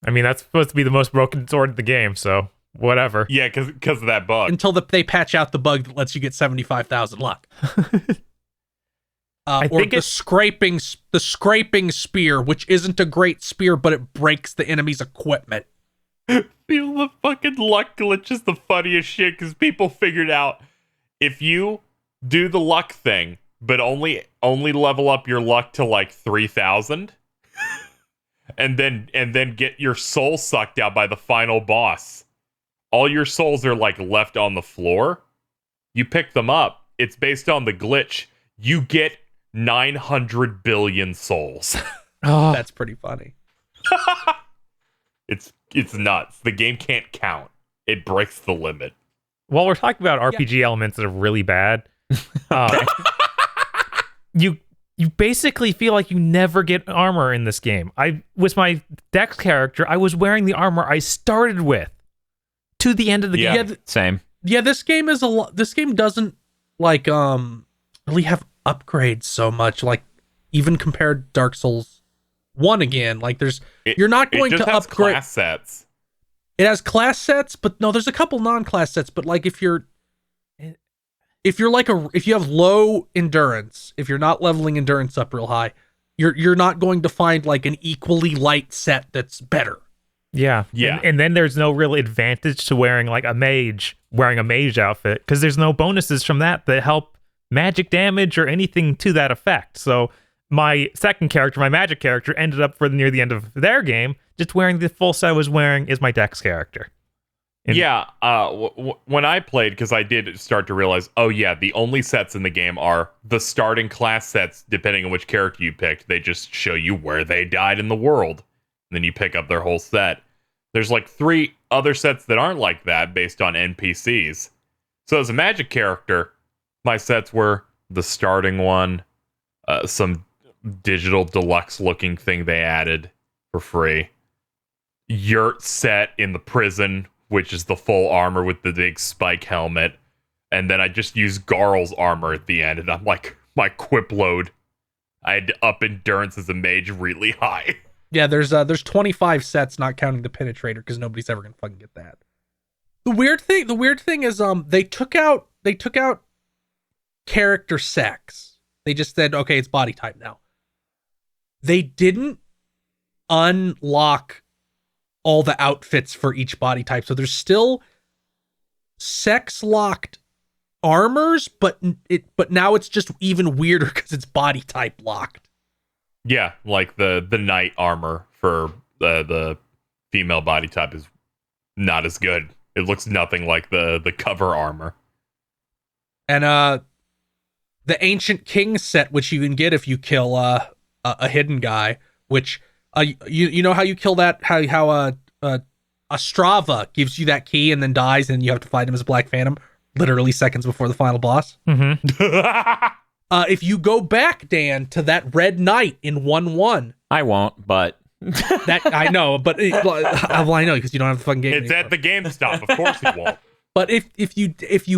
I mean, that's supposed to be the most broken sword in the game, so whatever. Yeah, because of that bug. Until they patch out the bug that lets you get 75,000 luck. Or the scraping spear, which isn't a great spear, but it breaks the enemy's equipment. Feel the fucking luck glitch is the funniest shit because people figured out if you do the luck thing, but only level up your luck to like 3,000, and then get your soul sucked out by the final boss. All your souls are like left on the floor. You pick them up. It's based on the glitch. You get 900 billion souls. Oh, that's pretty funny. It's nuts. The game can't count. It breaks the limit. While we're talking about RPG elements that are really bad, you basically feel like you never get armor in this game. With my Dex character, I was wearing the armor I started with to the end of the game. Yeah, same. Yeah, this game is this game doesn't like really have upgrades so much, like even compared to Dark Souls 1 again. Like you're not going to upgrade class sets. It has class sets, but no, there's a couple non-class sets, but like if you have low endurance, if you're not leveling endurance up real high, you're not going to find like an equally light set that's better. Yeah. And then there's no real advantage to wearing a mage outfit, because there's no bonuses from that help magic damage or anything to that effect. So my second character, my magic character, ended up near the end of their game just wearing the full set I was wearing is my Dex character. When I played, because I did start to realize, the only sets in the game are the starting class sets, depending on which character you picked. They just show you where they died in the world. And then you pick up their whole set. There's 3 other sets that aren't like that based on NPCs. So as a magic character, my sets were the starting one, some digital deluxe looking thing they added for free, yurt set in the prison, which is the full armor with the big spike helmet, and then I just used Garl's armor at the end, and I'm like, my quip load, I had to up endurance as a mage really high. Yeah, there's 25 sets, not counting the penetrator, because nobody's ever gonna fucking get that. The weird thing is they took out character sex. They just said, okay, it's body type now. They didn't unlock all the outfits for each body type, so there's still sex locked armors, but now it's just even weirder because it's body type locked. Yeah, like the knight armor for the female body type is not as good. It looks nothing like the cover armor. And the Ancient King set, which you can get if you kill a hidden guy, which you know how you kill that, how Astrava gives you that key and then dies, and you have to fight him as a Black Phantom literally seconds before the final boss. If you go back, Dan, to that Red Knight in 1-1, I won't, but that I know, but well, I know because you don't have the fucking game. It's anymore. at the GameStop. Of course it won't. But if you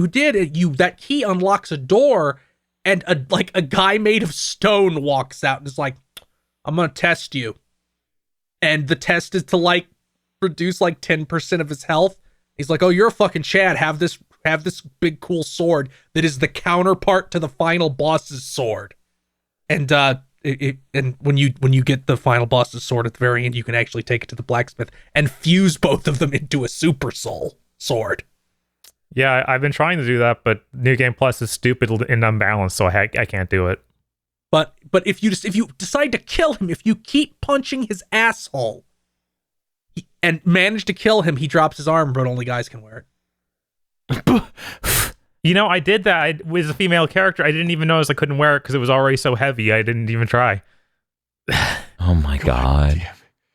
did it, that key unlocks a door, and a guy made of stone walks out and is like, "I'm gonna test you," and the test is to like reduce like 10% of his health. He's like, "Oh, you're a fucking Chad. Have this big cool sword that is the counterpart to the final boss's sword," and and when you get the final boss's sword at the very end, you can actually take it to the blacksmith and fuse both of them into a super soul sword. Yeah, I've been trying to do that, but New Game Plus is stupid and unbalanced, so I can't do it. But if you decide to kill him, if you keep punching his asshole and manage to kill him, he drops his armor, but only guys can wear it. You know, I did that. I was a female character. I didn't even notice I couldn't wear it because it was already so heavy. I didn't even try. oh my god,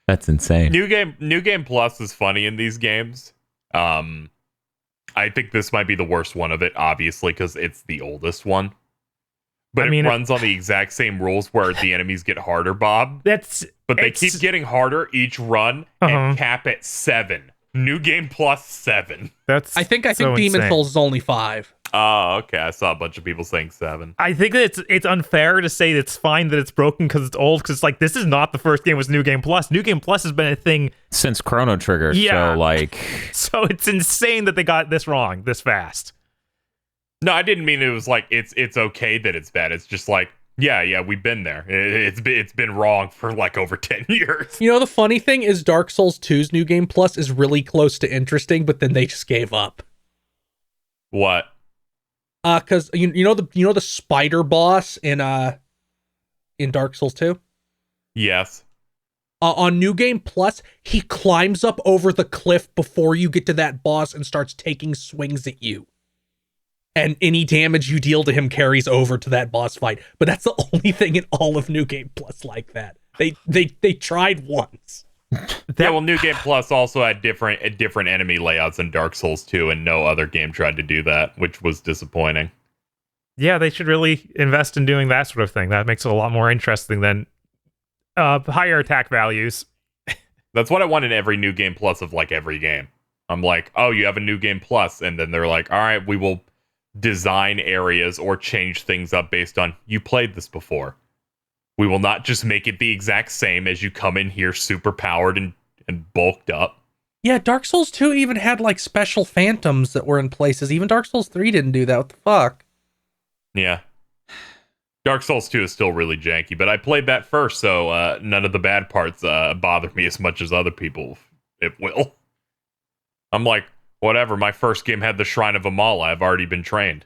that's insane. New Game Plus is funny in these games. I think this might be the worst one of it, obviously, because it's the oldest one. But it runs on the exact same rules where the enemies get harder, Bob. But they keep getting harder each run and cap at 7. New Game Plus 7. I think Demon Souls is only 5. Oh, okay. I saw a bunch of people saying 7. I think that it's unfair to say it's fine that it's broken because it's old, because like this is not the first game with New Game Plus. New Game Plus has been a thing since Chrono Trigger. Yeah. So it's insane that they got this wrong this fast. No, I didn't mean it was like it's okay that it's bad. It's just like, yeah, we've been there. It's been wrong for like over 10 years. You know, the funny thing is Dark Souls 2's New Game Plus is really close to interesting, but then they just gave up. What? Because you know the spider boss in Dark Souls 2? Yes. On New Game Plus, he climbs up over the cliff before you get to that boss and starts taking swings at you. And any damage you deal to him carries over to that boss fight. But that's the only thing in all of New Game Plus like that. They tried once. Yeah, well, New Game Plus also had different enemy layouts in Dark Souls 2, and no other game tried to do that, which was disappointing. Yeah, they should really invest in doing that sort of thing. That makes it a lot more interesting than higher attack values. That's what I want in every New Game Plus of like every game. I'm like, oh, you have a New Game Plus, and then they're like, all right, we will design areas or change things up based on you played this before. We will not just make it the exact same as you come in here super powered and bulked up. Yeah, Dark Souls 2 even had like special phantoms that were in places. Even Dark Souls 3 didn't do that. What the fuck? Yeah. Dark Souls 2 is still really janky, but I played that first, so none of the bad parts bother me as much as other people, it will. I'm like, whatever, my first game had the Shrine of Amala. I've already been trained.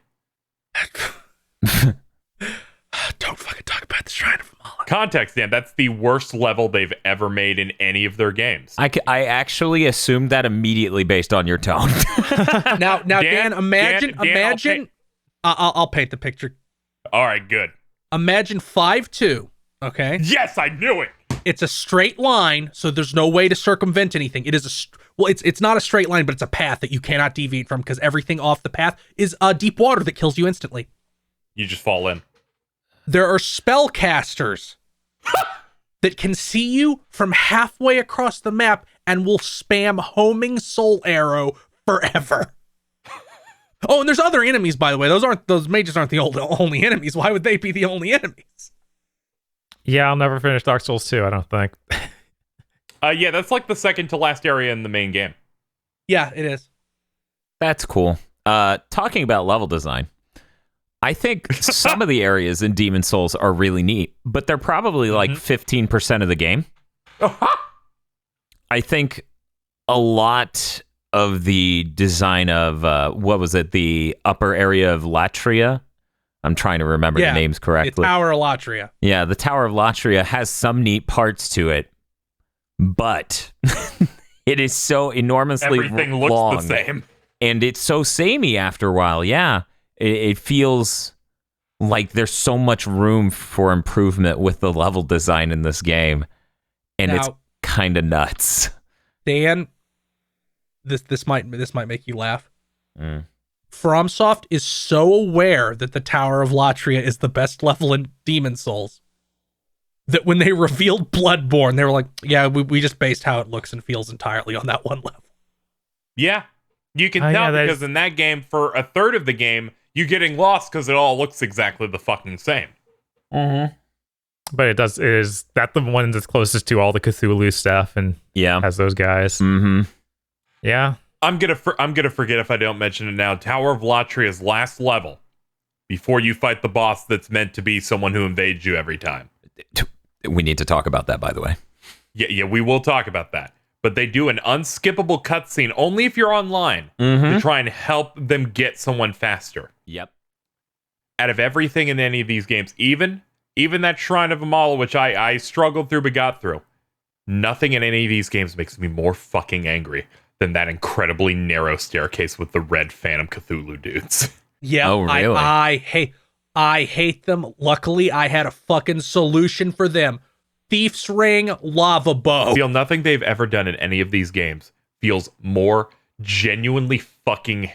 Don't fucking talk about the Shrine of Amala. Context, Dan, that's the worst level they've ever made in any of their games. I actually assumed that immediately based on your tone. Now, Dan, imagine. I'll paint the picture. All right, good. Imagine 5-2. Okay. Yes, I knew it. It's a straight line, so there's no way to circumvent anything. It is it's not a straight line, but it's a path that you cannot deviate from because everything off the path is deep water that kills you instantly. You just fall in. There are spellcasters that can see you from halfway across the map and will spam homing soul arrow forever. Oh, and there's other enemies, by the way. Those mages aren't the only enemies. Why would they be the only enemies? Yeah, I'll never finish Dark Souls 2, I don't think. Yeah, that's like the second to last area in the main game. Yeah, it is. That's cool. Talking about level design, I think some of the areas in Demon Souls are really neat, but they're probably like 15% of the game. I think a lot of the design of, the upper area of Latria? I'm trying to remember the names correctly. The Tower of Latria. Yeah, the Tower of Latria has some neat parts to it, but It is so enormously Everything looks long, the same. and it's so samey after a while. Yeah, it feels like there's so much room for improvement with the level design in this game, and it's Now, kind of nuts. Dan, this might make you laugh. Mm. FromSoft is so aware that the Tower of Latria is the best level in Demon Souls that when they revealed Bloodborne, they were like, yeah, we just based how it looks and feels entirely on that one level. Yeah. You can Oh, tell yeah, because in that game, for a third of the game, you're getting lost because it all looks exactly the fucking same. Mm-hmm. But it is that the one that's closest to all the Cthulhu stuff and Yeah. has those guys. Mm-hmm. Yeah. I'm gonna forget if I don't mention it now. Tower of Latria's last level, before you fight the boss that's meant to be someone who invades you every time. We need to talk about that, by the way. Yeah, we will talk about that. But they do an unskippable cutscene only if you're online Mm-hmm. to try and help them get someone faster. Yep. Out of everything in any of these games, even that Shrine of Amala, which I struggled through but got through, nothing in any of these games makes me more fucking angry than that incredibly narrow staircase with the red Phantom Cthulhu dudes. Yeah, Oh, really? I hate them. Luckily, I had a fucking solution for them. Thief's Ring, Lava Bow. I feel nothing they've ever done in any of these games feels more genuinely fucking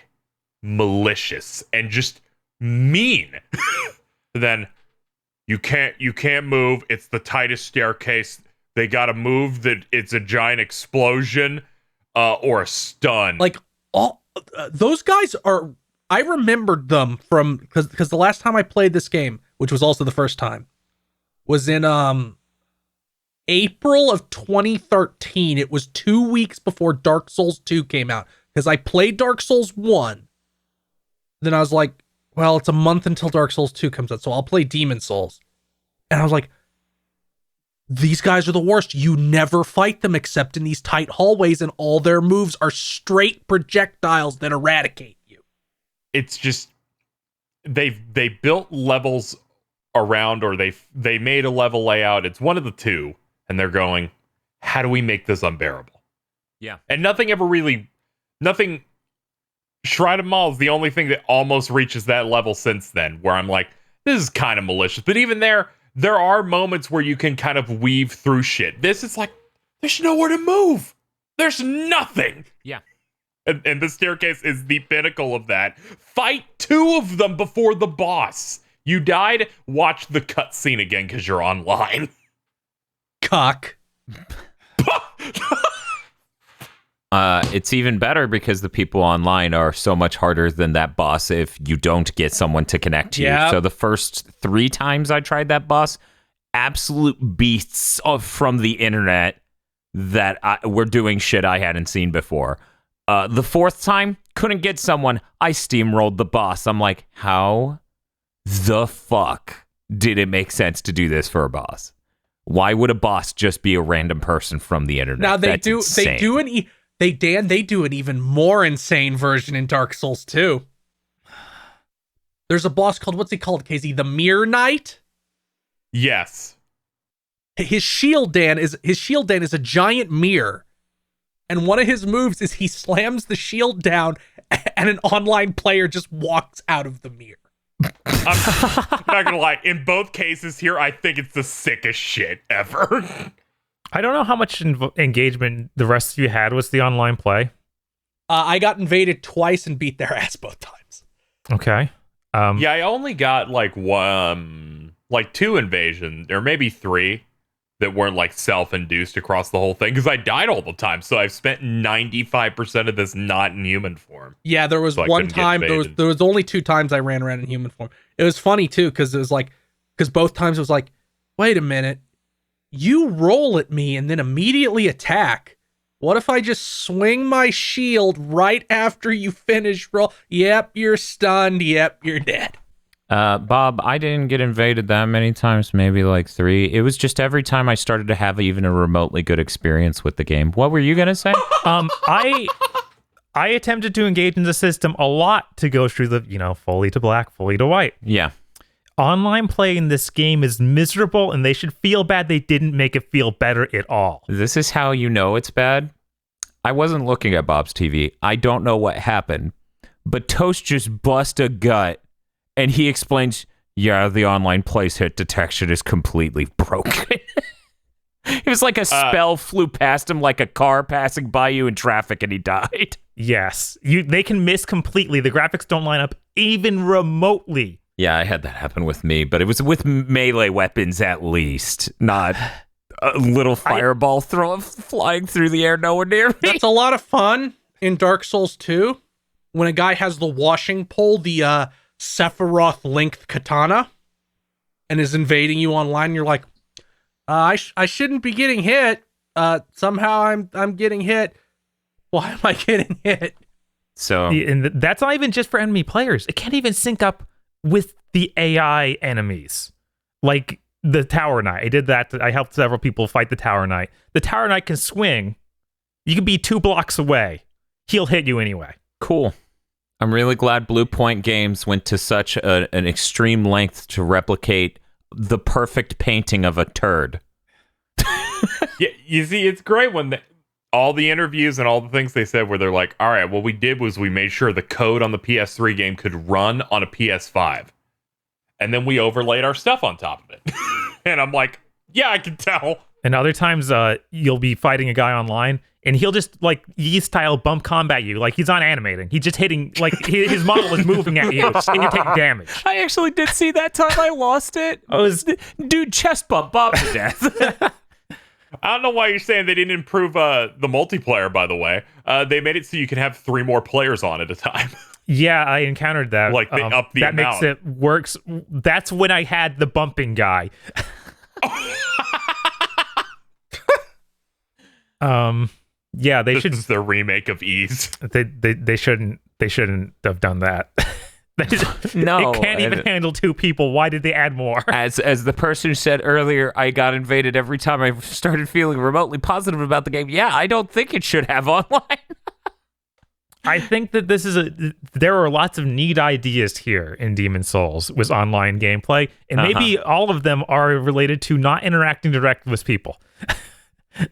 malicious and just mean than you can't move. It's the tightest staircase. They gotta move that it's a giant explosion or a stun. Like all those guys are. I remembered them from because the last time I played this game, which was also the first time, was in April of 2013. It was 2 weeks before Dark Souls 2 came out because I played Dark Souls 1. Then I was like, well, it's a month until Dark Souls 2 comes out, so I'll play Demon Souls. And I was like, these guys are the worst. You never fight them except in these tight hallways, and all their moves are straight projectiles that eradicate you. It's just they built levels around, or they made a level layout. It's one of the two, and they're going, how do we make this unbearable? Yeah. And nothing. Shrine of Mall is the only thing that almost reaches that level since then, where I'm like, this is kind of malicious. But even there are moments where you can kind of weave through shit. This is like, there's nowhere to move. There's nothing. Yeah. And the staircase is the pinnacle of that. Fight two of them before the boss. You died, watch the cutscene again because you're online. Cock. It's even better because the people online are so much harder than that boss if you don't get someone to connect to you. So the first 3 times I tried that boss, absolute beasts from the internet that were doing shit I hadn't seen before. The 4th time, couldn't get someone. I steamrolled the boss. I'm like, how the fuck did it make sense to do this for a boss? Why would a boss just be a random person from the internet? Now they That's do insane. they do an even more insane version in Dark Souls 2. There's a boss called, what's he called, Casey? The Mirror Knight? Yes. His shield Dan is a giant mirror. And one of his moves is he slams the shield down and an online player just walks out of the mirror. I'm not gonna lie. In both cases here, I think it's the sickest shit ever. I don't know how much engagement the rest of you had with the online play. I got invaded twice and beat their ass both times. Okay. Yeah, I only got like 2 invasions, or maybe 3 that weren't like self-induced across the whole thing, because I died all the time. So I've spent 95% of this not in human form. Yeah, there was So I one couldn't get time. invaded. There was only 2 times I ran around in human form. It was funny too, because both times it was like, wait a minute, you roll at me and then immediately attack. What if I just swing my shield right after you finish roll? Yep, you're stunned. Yep, you're dead. Bob, I didn't get invaded that many times, maybe like 3. It was just every time I started to have even a remotely good experience with the game. What were you going to say? I attempted to engage in the system a lot to go through the, fully to black, fully to white. Yeah. Online play in this game is miserable, and they should feel bad they didn't make it feel better at all. This is how you know it's bad. I wasn't looking at Bob's TV. I don't know what happened, but Toast just bust a gut, and he explains, yeah, the online place hit detection is completely broken. It was like a spell flew past him like a car passing by you in traffic, and he died. Yes. They can miss completely. The graphics don't line up even remotely. Yeah, I had that happen with me, but it was with melee weapons at least, not a little fireball flying through the air nowhere near me. That's a lot of fun in Dark Souls 2 when a guy has the washing pole, the Sephiroth length katana, and is invading you online. You're like, I shouldn't be getting hit. Somehow I'm getting hit. Why am I getting hit? So, and that's not even just for enemy players. It can't even sync up with the AI enemies, like the Tower Knight. I did that. I helped several people fight the Tower Knight. The Tower Knight can swing. You can be 2 blocks away. He'll hit you anyway. cool. I'm really glad Blue Point Games went to such an extreme length to replicate the perfect painting of a turd. Yeah, you see, it's great when all the interviews and all the things they said where they're like, all right, what we did was we made sure the code on the PS3 game could run on a PS5. And then we overlaid our stuff on top of it. And I'm like, yeah, I can tell. And other times you'll be fighting a guy online and he'll just like Yi style bump combat you. Like he's not animating. He's just hitting, like his model is moving at you and you take damage. I actually did see that time I lost it. Dude, chest bump Bob to death. I don't know why you're saying they didn't improve the multiplayer, by the way. They made it so you can have 3 more players on at a time. Yeah, I encountered that. Like they up the that amount. makes it works. That's when I had the bumping guy. Yeah, they should. This is the remake of Ease. They shouldn't have done that. No, it can't even handle 2 people. Why did they add more? As the person said earlier, I got invaded every time I started feeling remotely positive about the game. Yeah, I don't think it should have online. I think that there are lots of neat ideas here in Demon's Souls with online gameplay, and maybe all of them are related to not interacting directly with people.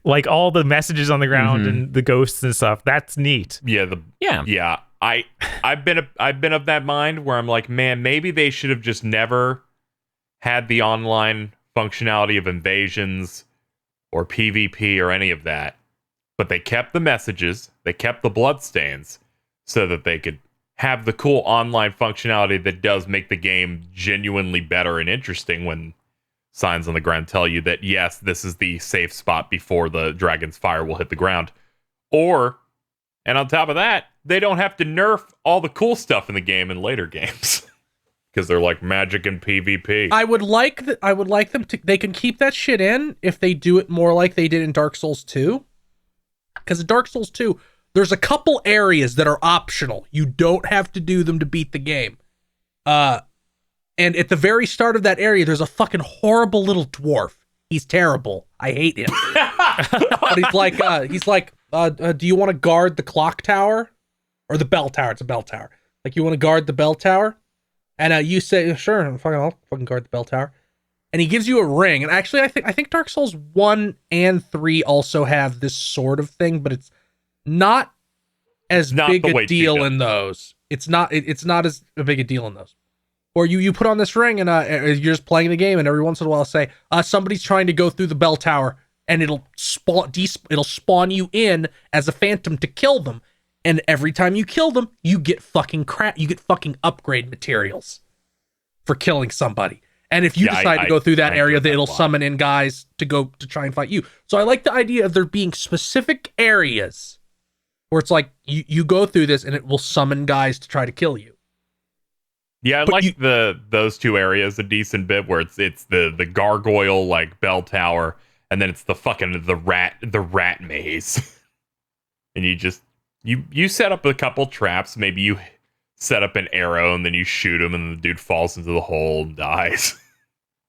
Like all the messages on the ground and the ghosts and stuff. That's neat. Yeah. I've been of that mind where I'm like, man, maybe they should have just never had the online functionality of invasions or PvP or any of that. But they kept the messages, they kept the bloodstains, so that they could have the cool online functionality that does make the game genuinely better and interesting when signs on the ground tell you that, yes, this is the safe spot before the dragon's fire will hit the ground. And on top of that, they don't have to nerf all the cool stuff in the game in later games. Because they're like magic and PvP. I would like them to, they can keep that shit in if they do it more like they did in Dark Souls 2. Because in Dark Souls 2, there's a couple areas that are optional. You don't have to do them to beat the game. And at the very start of that area, there's a fucking horrible little dwarf. He's terrible. I hate him. But he's like, do you want to guard the clock tower? Or the bell tower? It's a bell tower. Like, you want to guard the bell tower? And you say, sure, I'll fucking guard the bell tower. And he gives you a ring. And actually, I think Dark Souls 1 and 3 also have this sort of thing, but it's not as big a deal in those. It's not as big a deal in those. Or you put on this ring and you're just playing the game, and every once in a while say, somebody's trying to go through the bell tower, and it'll spawn you in as a phantom to kill them. And every time you kill them, you get fucking upgrade materials for killing somebody. And if you decide to go through that area, then it'll summon in guys to try and fight you. So I like the idea of there being specific areas where it's like you go through this and it will summon guys to try to kill you. Yeah, I like those 2 areas a decent bit where it's the gargoyle like bell tower, and then it's the fucking the rat maze. And you just you set up a couple traps, maybe you set up an arrow and then you shoot him and the dude falls into the hole and dies.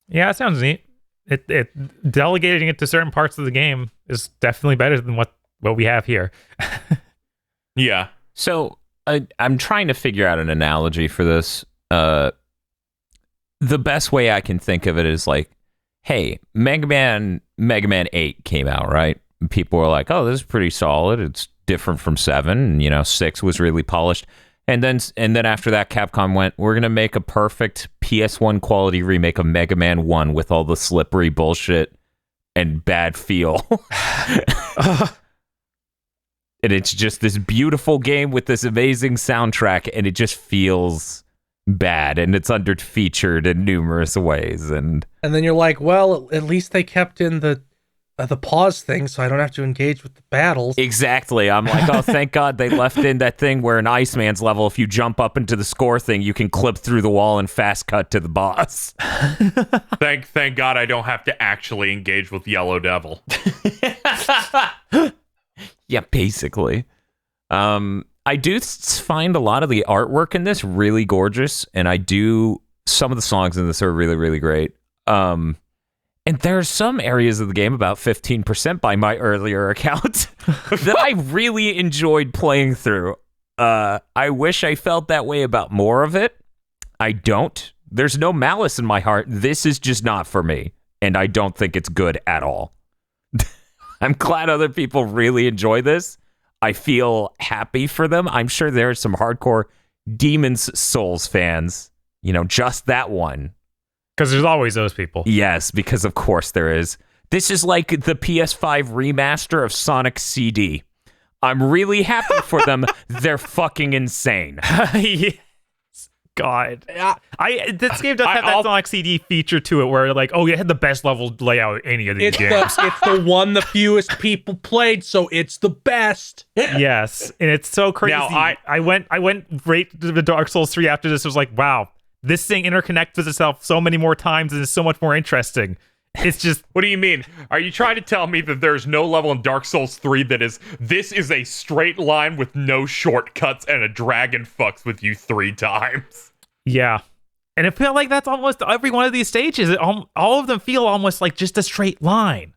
Yeah, that sounds neat. It delegating it to certain parts of the game is definitely better than what we have here. Yeah. So I'm trying to figure out an analogy for this. The best way I can think of it is like, hey, Mega Man 8 came out, right? People were like, oh, this is pretty solid. It's different from 7. And, 6 was really polished. And then after that, Capcom went, we're going to make a perfect PS1 quality remake of Mega Man 1 with all the slippery bullshit and bad feel. And it's just this beautiful game with this amazing soundtrack, and it just feels bad, and it's under-featured in numerous ways. And then you're like, well, at least they kept in the pause thing, so I don't have to engage with the battles. Exactly. I'm like, oh, thank God they left in that thing where in Iceman's level, if you jump up into the score thing, you can clip through the wall and fast cut to the boss. Thank God I don't have to actually engage with Yellow Devil. Yeah, basically. I do find a lot of the artwork in this really gorgeous, and some of the songs in this are really, really great. And there are some areas of the game, about 15% by my earlier account, that I really enjoyed playing through. I wish I felt that way about more of it. I don't. There's no malice in my heart. This is just not for me, and I don't think it's good at all. I'm glad other people really enjoy this. I feel happy for them. I'm sure there are some hardcore Demon's Souls fans, just that one. Because there's always those people. Yes, because of course there is. This is like the PS5 remaster of Sonic CD. I'm really happy for them. They're fucking insane. Yes. God. This game does have that Sonic CD feature to it where like, oh, it had the best level layout of any of these games. It's the one the fewest people played, so it's the best. Yes. And it's so crazy. Now, I went right to the Dark Souls 3 after this. Was like, wow, this thing interconnects with itself so many more times and is so much more interesting. It's just... What do you mean? Are you trying to tell me that there's no level in Dark Souls 3 this is a straight line with no shortcuts and a dragon fucks with you 3 times? Yeah. And it felt like that's almost every one of these stages. All of them feel almost like just a straight line.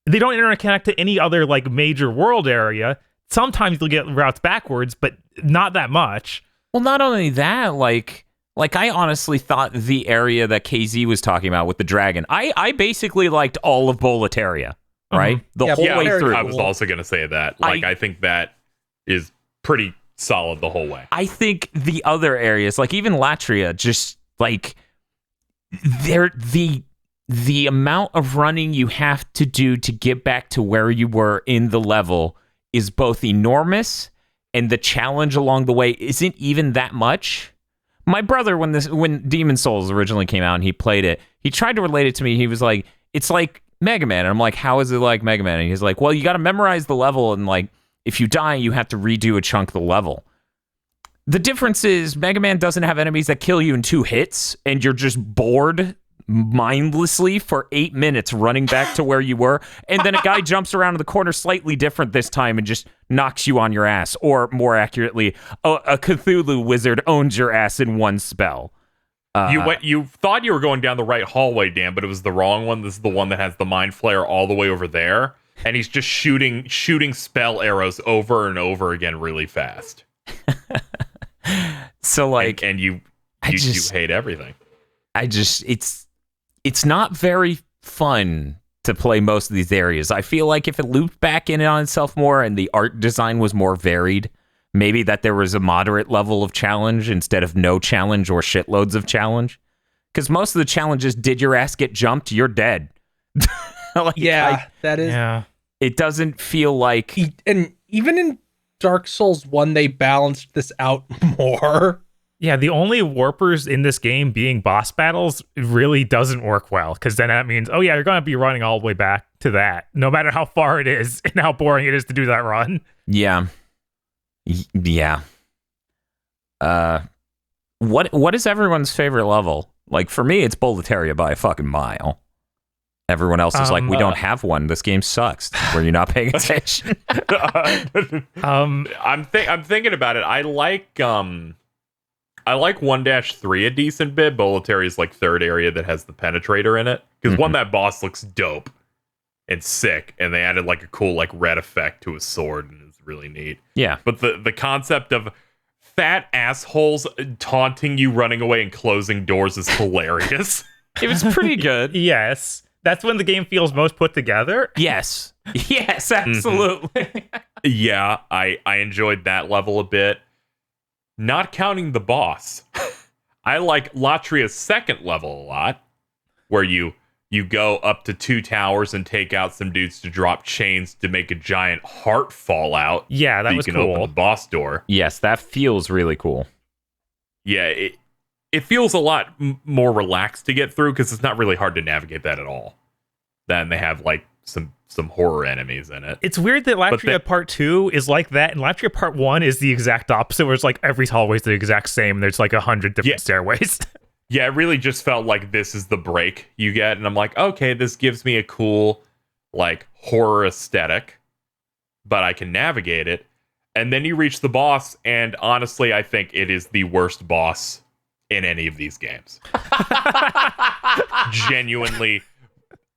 They don't interconnect to any other like major world area. Sometimes you'll get routes backwards, but not that much. Well, not only that, like I honestly thought the area that KZ was talking about with the dragon, I basically liked all of Boletaria, right? The whole way through. I was also going to say that. I think that is pretty solid the whole way. I think the other areas, like even Latria, just like the amount of running you have to do to get back to where you were in the level is both enormous, and the challenge along the way isn't even that much. My brother, when Demon's Souls originally came out and he played it, he tried to relate it to me. He was like, it's like Mega Man. And I'm like, how is it like Mega Man? And he's like, well, you got to memorize the level, and like, if you die, you have to redo a chunk of the level. The difference is Mega Man doesn't have enemies that kill you in 2 hits, and you're just bored mindlessly for 8 minutes running back to where you were, and then a guy jumps around in the corner slightly different this time and just knocks you on your ass, or more accurately, a Cthulhu wizard owns your ass in one spell. You thought you were going down the right hallway, Dan, but it was the wrong one. This is the one that has the mind flayer all the way over there, and he's just shooting spell arrows over and over again really fast. So like, and you hate everything. It's not very fun to play most of these areas. I feel like if it looped back in on itself more and the art design was more varied, maybe that there was a moderate level of challenge instead of no challenge or shitloads of challenge. Because most of the challenges, did your ass get jumped? You're dead. That is. Yeah. It doesn't feel like... And even in Dark Souls 1, they balanced this out more. Yeah, the only warpers in this game being boss battles really doesn't work well, because then that means, oh yeah, you're going to be running all the way back to that, no matter how far it is and how boring it is to do that run. Yeah. Yeah. What is everyone's favorite level? Like, for me, it's Boletaria by a fucking mile. Everyone else is like, we don't have one. This game sucks. Were you not paying attention? I'm thinking about it. I like 1-3 a decent bit. Boletaria's like third area that has the penetrator in it. Because one, that boss looks dope and sick, and they added like a cool like red effect to his sword, and it's really neat. Yeah. But the concept of fat assholes taunting you, running away, and closing doors is hilarious. It was pretty good. Yes. That's when the game feels most put together. Yes. Yes, absolutely. Yeah, I enjoyed that level a bit. Not counting the boss. I like Latria's second level a lot, where you go up to 2 towers and take out some dudes to drop chains to make a giant heart fall out. Yeah, that so was you can cool. open the boss door. Yes, that feels really cool. Yeah, it feels a lot more relaxed to get through because it's not really hard to navigate that at all. Then they have like some horror enemies in it. It's weird that Latria Part 2 is like that, and Latria Part 1 is the exact opposite, where it's like every hallway's the exact same, and there's like 100 different stairways. Yeah, it really just felt like this is the break you get, and I'm like, okay, this gives me a cool, like, horror aesthetic, but I can navigate it. And then you reach the boss, and honestly, I think it is the worst boss in any of these games. Genuinely,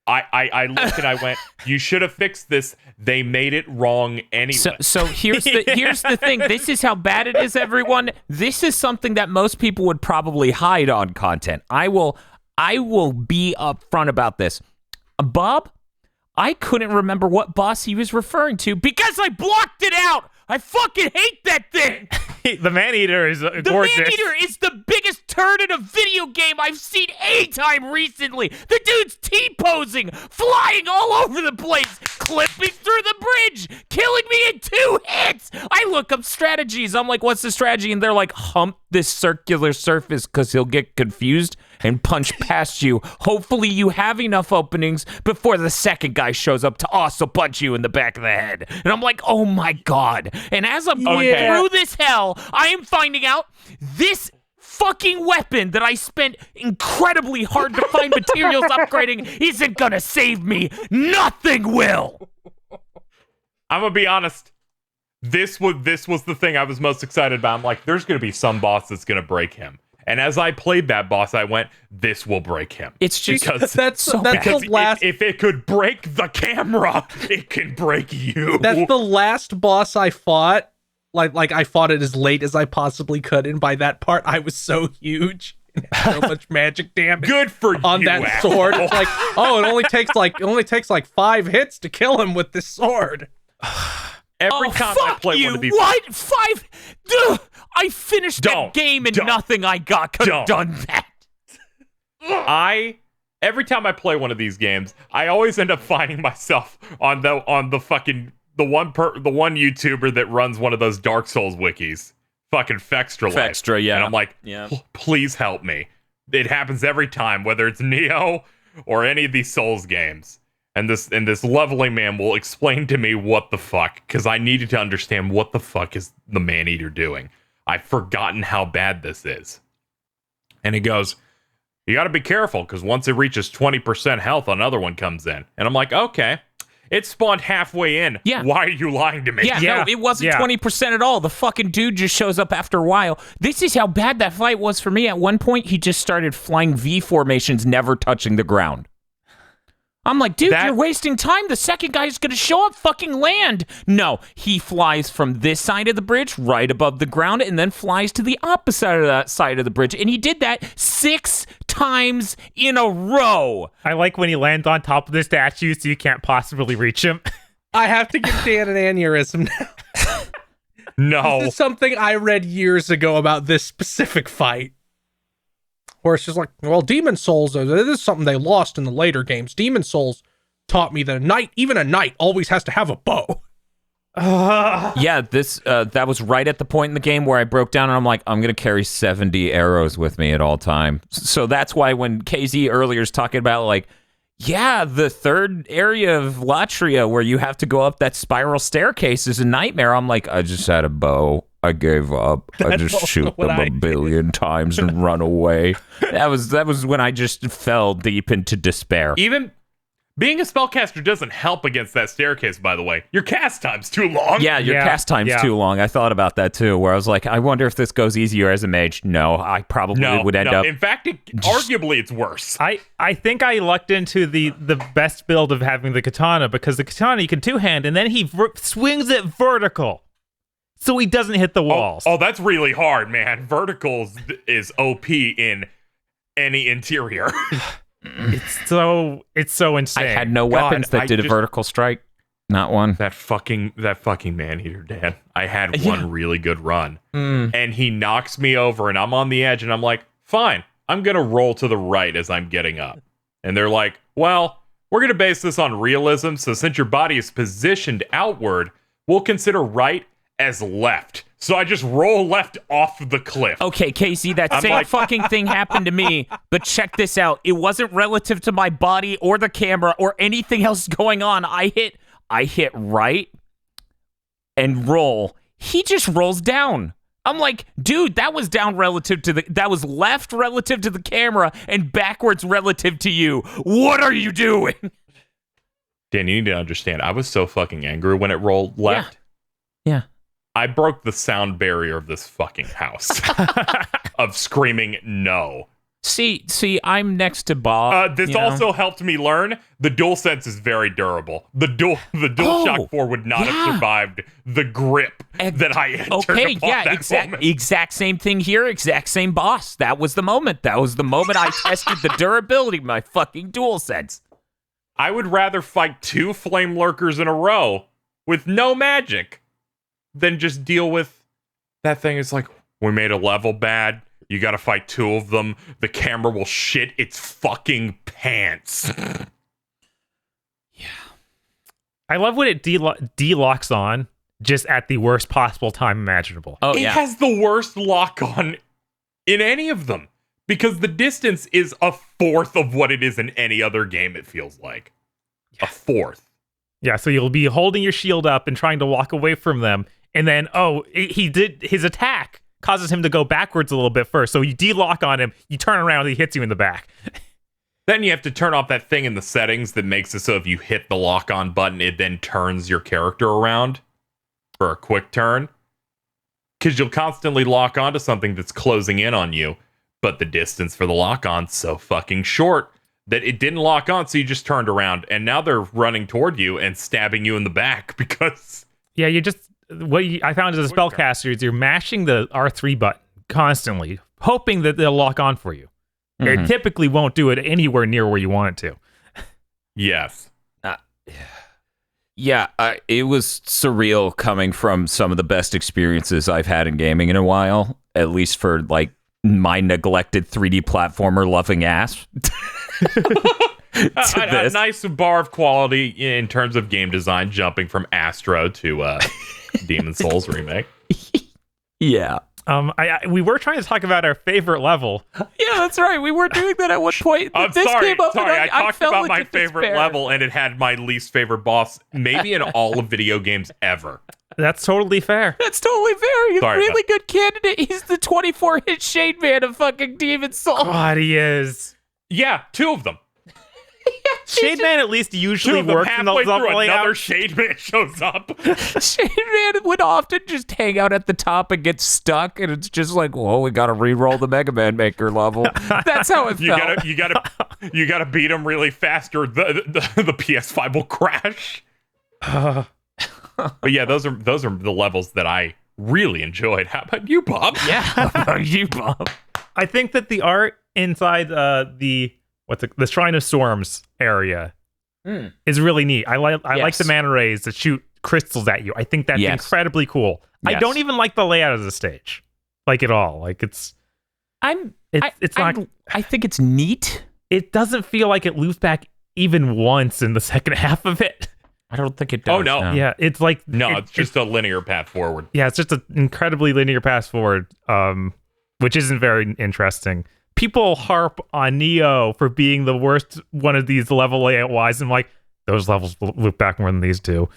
I looked and I went, you should have fixed this. They made it wrong anyway. So here's the thing. This is how bad it is, everyone. This is something that most people would probably hide on content. I will be upfront about this. Bob, I couldn't remember what boss he was referring to because I blocked it out. I fucking hate that thing. The Man-Eater is gorgeous. The Man-Eater is the biggest turd in a video game I've seen any time recently. The dude's T-posing, flying all over the place, clipping through the bridge, killing me in 2 hits. I look up strategies. I'm like, what's the strategy? And they're like, hump this circular surface because he'll get confused and punch past you. Hopefully you have enough openings before the second guy shows up to also punch you in the back of the head. And I'm like, oh my God. And as I'm going through this hell, I am finding out this fucking weapon that I spent incredibly hard to find materials upgrading isn't gonna save me. Nothing will. I'm gonna be honest. This was the thing I was most excited about. I'm like, there's gonna be some boss that's gonna break him. And as I played that boss, I went, this will break him. It's just because the last. if it could break the camera, it can break you. That's the last boss I fought. Like I fought it as late as I possibly could, and by that part, I was so huge. So much magic damage. Good for you on that asshole. sword. It's like, oh, it only takes like 5 hits to kill him with this sword. Every time I play one of these, what 5? Duh, I finished that game and nothing I got could have done that. Every time I play one of these games, I always end up finding myself on the one YouTuber that runs one of those Dark Souls wikis, fucking Fextra, yeah. And I'm like, please help me. It happens every time, whether it's Neo or any of these Souls games. And this leveling man will explain to me what the fuck, because I needed to understand what the fuck is the Man-Eater doing. I've forgotten how bad this is. And he goes, you got to be careful, because once it reaches 20% health, another one comes in. And I'm like, okay. It spawned halfway in. Yeah. Why are you lying to me? Yeah, no, it wasn't 20% at all. The fucking dude just shows up after a while. This is how bad that fight was for me. At one point, he just started flying V formations, never touching the ground. I'm like, dude, you're wasting time. The second guy's going to show up, fucking land. No, he flies from this side of the bridge, right above the ground, and then flies to the opposite of that side of the bridge. And he did that 6 times in a row. I like when he lands on top of the statue so you can't possibly reach him. I have to give Dan an aneurysm now. No. This is something I read years ago about this specific fight. Where it's just like, well, Demon Souls, this is something they lost in the later games. Demon Souls taught me that even a knight always has to have a bow. Yeah, that was right at the point in the game where I broke down and I'm like, I'm going to carry 70 arrows with me at all time. So that's why when KZ earlier is talking about like, yeah, the third area of Latria where you have to go up that spiral staircase is a nightmare. I'm like, I just had a bow. I gave up. I just shoot them a billion times and run away. That was when I just fell deep into despair. Even being a spellcaster doesn't help against that staircase, by the way. Your cast time's too long. Yeah, your cast time's too long. I thought about that too, where I was like, I wonder if this goes easier as a mage. No, I probably would end up. In fact, arguably it's worse. I think I lucked into the best build of having the katana, because the katana you can two-hand, and then he swings it vertical. So he doesn't hit the walls. Oh, that's really hard, man. Vertical is OP in any interior. It's so insane. I had no weapons that did a vertical strike. Not one. That fucking man-eater, Dan. I had one really good run. And he knocks me over and I'm on the edge and I'm like, fine, I'm going to roll to the right as I'm getting up. And they're like, well, we're going to base this on realism. So since your body is positioned outward, we'll consider right as left. So I just roll left off the cliff. Okay, Casey, that same fucking thing happened to me, but check this out. It wasn't relative to my body or the camera or anything else going on. I hit right and roll. He just rolls down. I'm like, dude, that was down that was left relative to the camera and backwards relative to you. What are you doing? Dan, you need to understand, I was so fucking angry when it rolled left. Yeah. I broke the sound barrier of this fucking house of screaming no. See, I'm next to Bob. This also helped me learn the DualSense is very durable. The DualShock 4 would not have survived the grip that I entered upon that moment. Exact same thing here, exact same boss. That was the moment. I tested the durability of my fucking DualSense. I would rather fight 2 flame lurkers in a row with no magic than just deal with that thing. It's like, we made a level bad. You gotta fight 2 of them. The camera will shit its fucking pants. Yeah. I love when it de-locks on just at the worst possible time imaginable. Oh, it has the worst lock on in any of them because the distance is a fourth of what it is in any other game, it feels like. A fourth. Yeah, so you'll be holding your shield up and trying to walk away from them. And then, he did his attack causes him to go backwards a little bit first. So you de-lock on him, you turn around, and he hits you in the back. Then you have to turn off that thing in the settings that makes it so if you hit the lock-on button, it then turns your character around for a quick turn. Because you'll constantly lock onto something that's closing in on you, but the distance for the lock-on's so fucking short that it didn't lock on, so you just turned around, and now they're running toward you and stabbing you in the back because... Yeah, I found as a spellcaster is you're mashing the R3 button constantly, hoping that they'll lock on for you. It typically won't do it anywhere near where you want it to. Yes. It was surreal coming from some of the best experiences I've had in gaming in a while, at least for like my neglected 3D platformer loving ass. A nice bar of quality in terms of game design, jumping from Astro to Demon Souls remake. Yeah. We were trying to talk about our favorite level. Yeah, that's right. We were doing that at one point. I'm sorry. I talked about my favorite level, and it had my least favorite boss, maybe in all of video games ever. That's totally fair. That's totally fair. He's a really good candidate. He's the 24-hit Shade Man of fucking Demon Souls. God, he is. Yeah, 2 of them. Shade Man at least usually works in those level layouts. Another Shade Man shows up. Shade Man would often just hang out at the top and get stuck, and it's just like, well, we got to re-roll the Mega Man Maker level. That's how it felt. You gotta beat him really fast, or the PS5 will crash. But yeah, those are the levels that I really enjoyed. How about you, Bob? Yeah, how about you, Bob? I think that the art inside the Shrine of Storms area is really neat. I like the mana rays that shoot crystals at you. I think that's incredibly cool. Yes. I don't even like the layout of the stage, like at all. Like I think it's neat. It doesn't feel like it loops back even once in the second half of it. I don't think it does. Oh no. Yeah, it's like it's just a linear path forward. Yeah, it's just an incredibly linear path forward, which isn't very interesting. People harp on Neo for being the worst one of these level layout wise. I'm like, those levels loop back more than these do.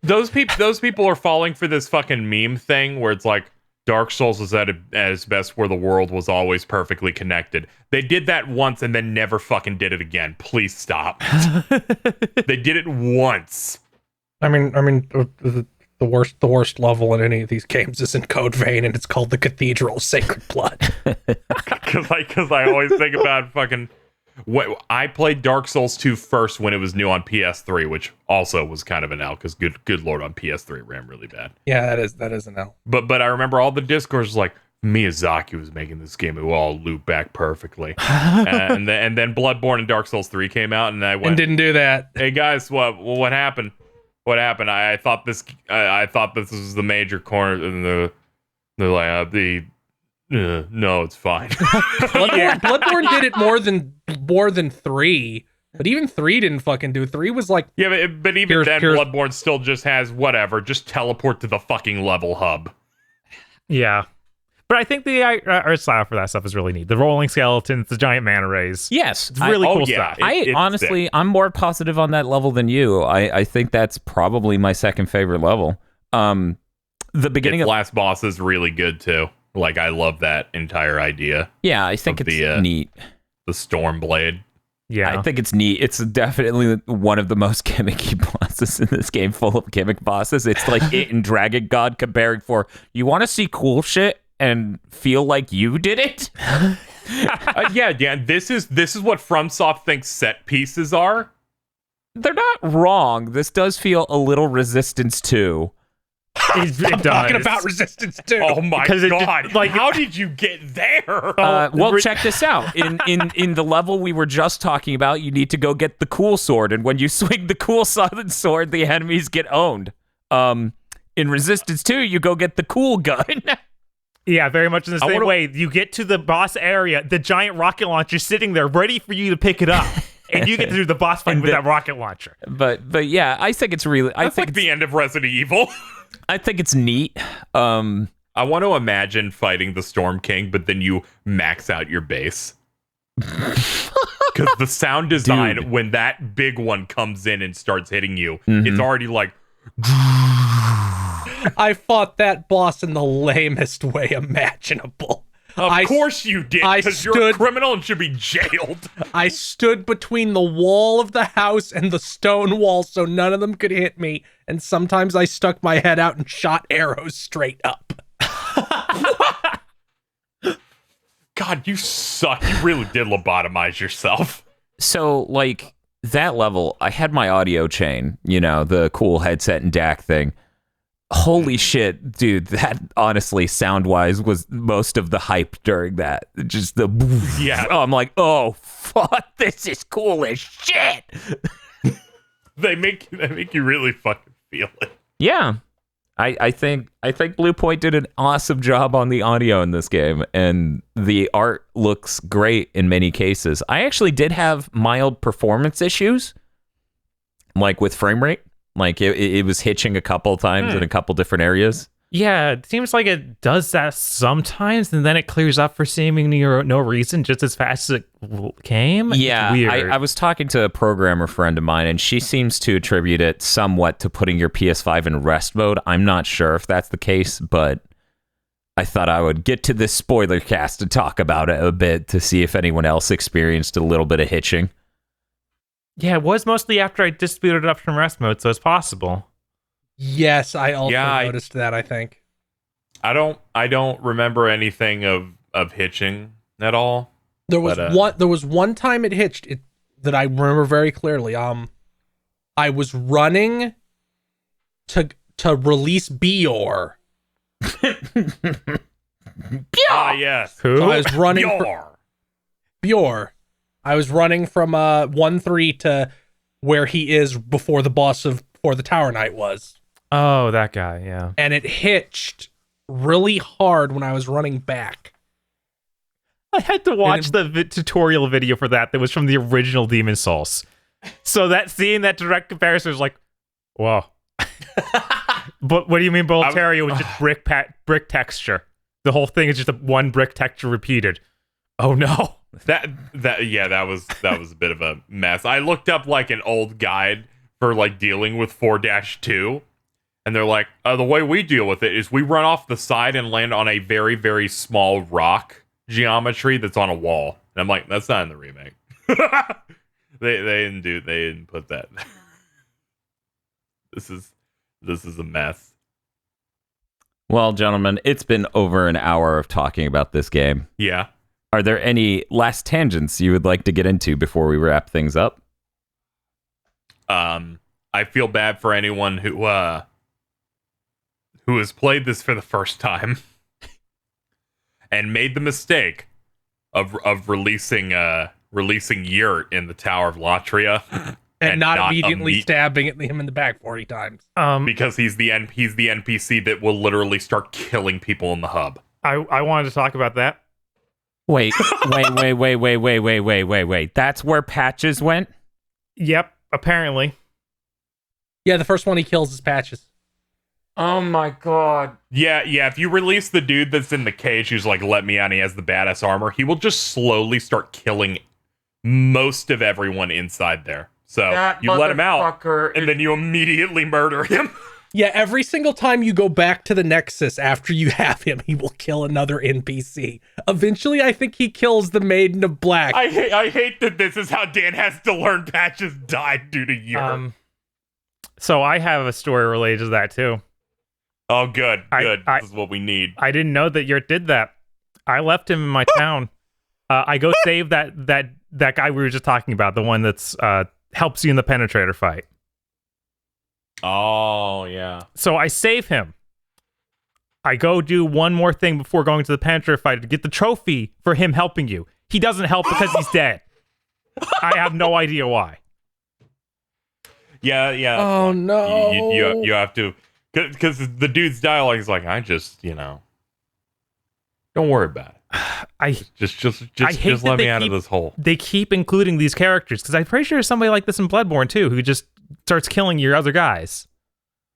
Those people are falling for this fucking meme thing where it's like Dark Souls is at its best where the world was always perfectly connected. They did that once and then never fucking did it again. Please stop. They did it once. I mean, the worst level in any of these games is in Code Vein, and it's called the Cathedral of Sacred Blood. Because I always think about fucking. I played Dark Souls 2 first when it was new on PS3, which also was kind of an L because good lord, on PS3 it ran really bad. Yeah, that is an L. But I remember all the discourse was like, Miyazaki was making this game, it will all loop back perfectly. and then Bloodborne and Dark Souls 3 came out, and I went and didn't do that. Hey guys, what happened? what happened? I thought this was the major corner, and they're like, no, it's fine. Bloodborne did it more than 3, but even 3 didn't fucking do it. 3 was like, Yeah, but even then, Bloodborne still just has whatever. Just teleport to the fucking level hub. Yeah. But I think the art style for that stuff is really neat. The rolling skeletons, the giant manta rays. Yes. It's really cool stuff. Honestly, I'm more positive on that level than you. I think that's probably my second favorite level. The beginning of last boss is really good too. Like, I love that entire idea. Yeah, I think it's neat. The Stormblade. Yeah. I think it's neat. It's definitely one of the most gimmicky bosses in this game, full of gimmick bosses. It's like it and Dragon God comparing for, you want to see cool shit and feel like you did it? Yeah, Dan, this is what FromSoft thinks set pieces are. They're not wrong. This does feel a little Resistance 2. It does. talking about Resistance 2. Oh my god! Just, like, how did you get there? Well, check this out. In the level we were just talking about, you need to go get the cool sword, and when you swing the cool southern sword, the enemies get owned. In Resistance 2, you go get the cool gun. Yeah, very much in the same way. You get to the boss area, the giant rocket launcher sitting there ready for you to pick it up. And you get to do the boss fight with that rocket launcher. But yeah, I think it's really... That's like the end of Resident Evil. I think it's neat. I want to imagine fighting the Storm King, but then you max out your base. Because the sound design, when that big one comes in and starts hitting you, it's already like... I fought that boss in the lamest way imaginable. Of course you did, because you're a criminal and should be jailed. I stood between the wall of the house and the stone wall so none of them could hit me, and sometimes I stuck my head out and shot arrows straight up. God, you suck. You really did lobotomize yourself. So, like, that level, I had my audio chain, the cool headset and DAC thing. Holy shit, dude, that honestly, sound-wise, was most of the hype during that. Just the... Yeah. I'm like, oh, fuck, this is cool as shit! They make you really fucking feel it. Yeah. I think Blue Point did an awesome job on the audio in this game, and the art looks great in many cases. I actually did have mild performance issues, like with frame rate. Like, it was hitching a couple times in a couple different areas. Yeah, it seems like it does that sometimes, and then it clears up for seemingly no reason, just as fast as it came. Yeah, I was talking to a programmer friend of mine, and she seems to attribute it somewhat to putting your PS5 in rest mode. I'm not sure if that's the case, but I thought I would get to this spoiler cast to talk about it a bit to see if anyone else experienced a little bit of hitching. Yeah, it was mostly after I disputed it up from rest mode, so it's possible. Yes, I also noticed that, I think. I don't remember anything of hitching at all. There was one time it hitched that I remember very clearly. I was running to release Bior. Ah, yes. Who? So I was running Bior. I was running from 1-3 to where he is before the Tower Knight was. Oh, that guy, yeah. And it hitched really hard when I was running back. I had to watch the tutorial video for that was from the original Demon's Souls. So seeing that direct comparison was like, whoa. But what do you mean Latria was just brick texture? The whole thing is just one brick texture repeated. Oh no. That was a bit of a mess. I looked up like an old guide for like dealing with 4-2, and they're like, the way we deal with it is we run off the side and land on a very, very small rock geometry that's on a wall. And I'm like, that's not in the remake. They didn't put that. This is a mess. Well, gentlemen, it's been over an hour of talking about this game. Yeah. Are there any last tangents you would like to get into before we wrap things up? I feel bad for anyone who has played this for the first time and made the mistake of releasing Yurt in the Tower of Latria. and not immediately imme- stabbing him in the back 40 times. because he's the NPC that will literally start killing people in the hub. I wanted to talk about that. Wait. That's where Patches went? Yep, apparently. Yeah, the first one he kills is Patches. Oh my god. Yeah. If you release the dude that's in the cage who's like, let me out, and he has the badass armor, he will just slowly start killing most of everyone inside there. So That you let him out, motherfucker and then you immediately murder him. Yeah, every single time you go back to the Nexus after you have him, he will kill another NPC. Eventually, I think he kills the Maiden of Black. I hate that this is how Dan has to learn Patches died due to you. So I have a story related to that too. Oh, good. I- This is what we need. I didn't know that Yurt did that. I left him in my town. I go save that guy we were just talking about, the one that's helps you in the penetrator fight. Oh, yeah. So I save him. I go do one more thing before going to the penetrator fight to get the trophy for him helping you. He doesn't help because he's dead. I have no idea why. Yeah. Oh, no. You have to, because the dude's dialogue is like, I just, don't worry about it. I Just hate that let they me out of keep- this hole. They keep including these characters because I'm pretty sure there's somebody like this in Bloodborne too who just starts killing your other guys.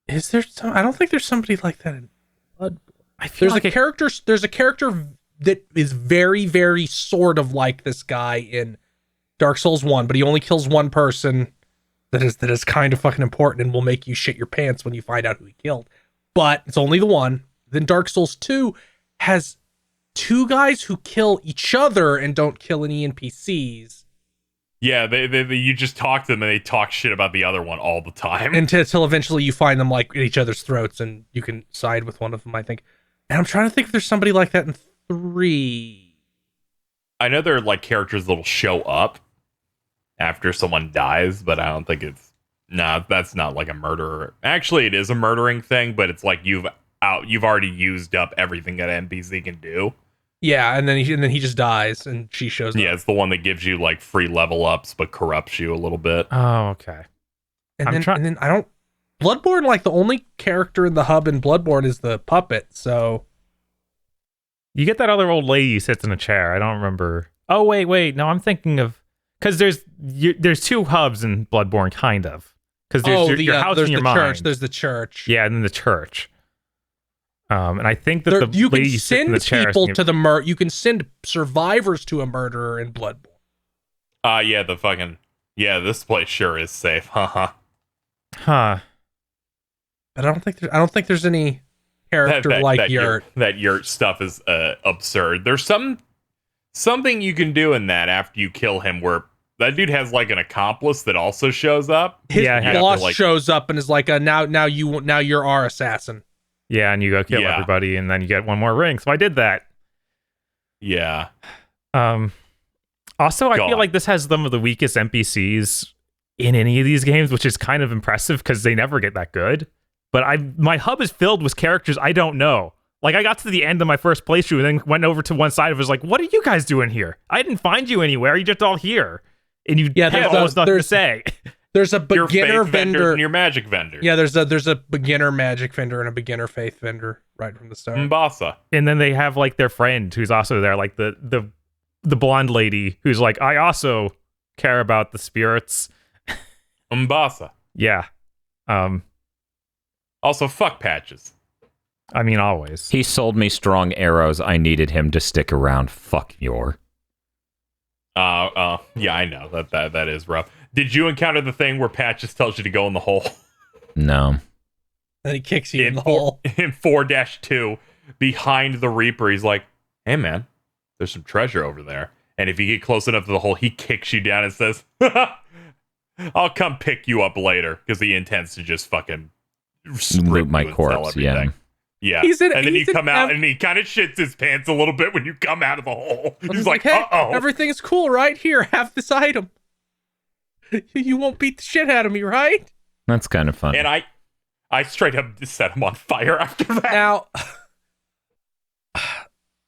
Is there some? I don't think there's somebody like that in Blood. I feel There's like a character. There's a character that is very, very sort of like this guy in Dark Souls 1, but he only kills one person. That is kind of fucking important and will make you shit your pants when you find out who he killed. But it's only the one. Then Dark Souls 2 has two guys who kill each other and don't kill any NPCs. Yeah, they you just talk to them and they talk shit about the other one all the time. Until eventually you find them like at each other's throats and you can side with one of them, I think. And I'm trying to think if there's somebody like that in 3. I know there are like characters that'll show up after someone dies, but I don't think it's that's not like a murderer. Actually, it is a murdering thing, but it's like you've already used up everything that NPC can do. Yeah, and then he just dies and she shows up. Yeah, it's the one that gives you like free level ups but corrupts you a little bit. oh, okay. And then I don't Bloodborne, like the only character in the hub in Bloodborne is the puppet, so You get that other old lady who sits in a chair. I don't remember. Oh, wait. No, I'm thinking of because there's two hubs in Bloodborne, kind of. Because there's your house there's and your the mind. church. There's the church. Yeah, and then the church. And I think that the you can lady sitting in the send chair. people to the murder. You can send survivors to a murderer in Bloodborne. This place sure is safe. Huh. Huh. But I don't think there's any character like Yurt. That Yurt stuff is absurd. There's something you can do in that after you kill him where that dude has like an accomplice that also shows up. His Yeah, boss shows up and is like, now you're our assassin. Yeah, and you go kill everybody, and then you get one more ring. So I did that. Yeah. Also, I feel like this has some of the weakest NPCs in any of these games, which is kind of impressive because they never get that good. But my hub is filled with characters I don't know. Like, I got to the end of my first playthrough and then went over to one side of it, was like, what are you guys doing here? I didn't find you anywhere. You're just all here. And you have almost nothing to say. There's a beginner your vendor and your magic vendor. Yeah, there's a beginner magic vendor and a beginner faith vendor right from the start. Mbasa. And then they have like their friend who's also there, like the blonde lady who's like, I also care about the spirits. Mbasa. Yeah. Also, fuck Patches. I mean, always. He sold me strong arrows. I needed him to stick around. Fuck your. Yeah, I know that is rough. Did you encounter the thing where Patches tells you to go in the hole? No. Then he kicks you in the hole. In 4-2, behind the Reaper, he's like, hey man, there's some treasure over there. And if you get close enough to the hole, he kicks you down and says, I'll come pick you up later, because he intends to just fucking Loot my corpse, yeah. Yeah. And then you come out and he kind of shits his pants a little bit when you come out of the hole. He's like, hey, uh-oh. everything's cool, right? Here, have this item. You won't beat the shit out of me, right? That's kind of fun. And I straight up set him on fire after that.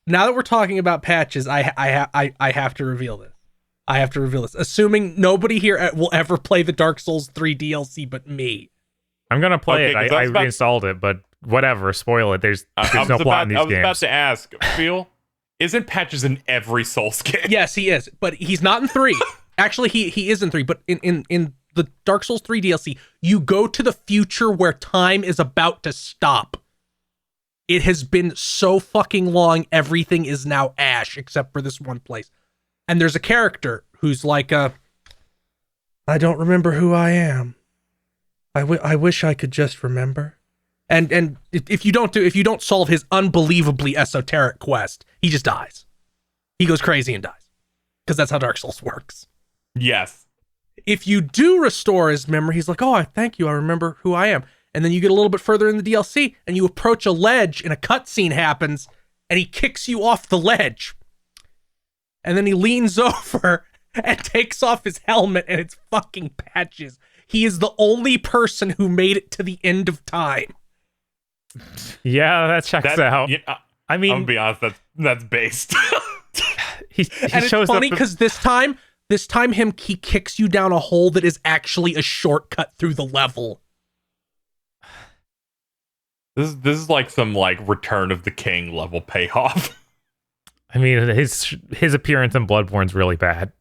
Now that we're talking about Patches, I have to reveal this. I have to reveal this. Assuming nobody here will ever play the Dark Souls 3 DLC but me. I'm gonna play it. 'cause I reinstalled it, but whatever. Spoil it. There's no plot in these games. I was about to ask, Phil, isn't Patches in every Souls game? Yes, he is, but he's not in 3. Actually, he is in 3, but in the Dark Souls 3 DLC, you go to the future where time is about to stop. It has been so fucking long, everything is now ash except for this one place. And there's a character who's like, I don't remember who I am. I wish I could just remember. And if you don't solve his unbelievably esoteric quest, he just dies. He goes crazy and dies. Because that's how Dark Souls works. Yes. If you do restore his memory, he's like, oh, thank you, I remember who I am. And then you get a little bit further in the DLC, and you approach a ledge, and a cutscene happens, and he kicks you off the ledge. And then he leans over and takes off his helmet, and it's fucking Patches. He is the only person who made it to the end of time. Yeah, that checks out. Yeah, I mean, I'm gonna be honest, that's based. he And it's shows funny up. because this time he kicks you down a hole that is actually a shortcut through the level. This is like some Return of the King level payoff. I mean, his appearance in Bloodborne's really bad.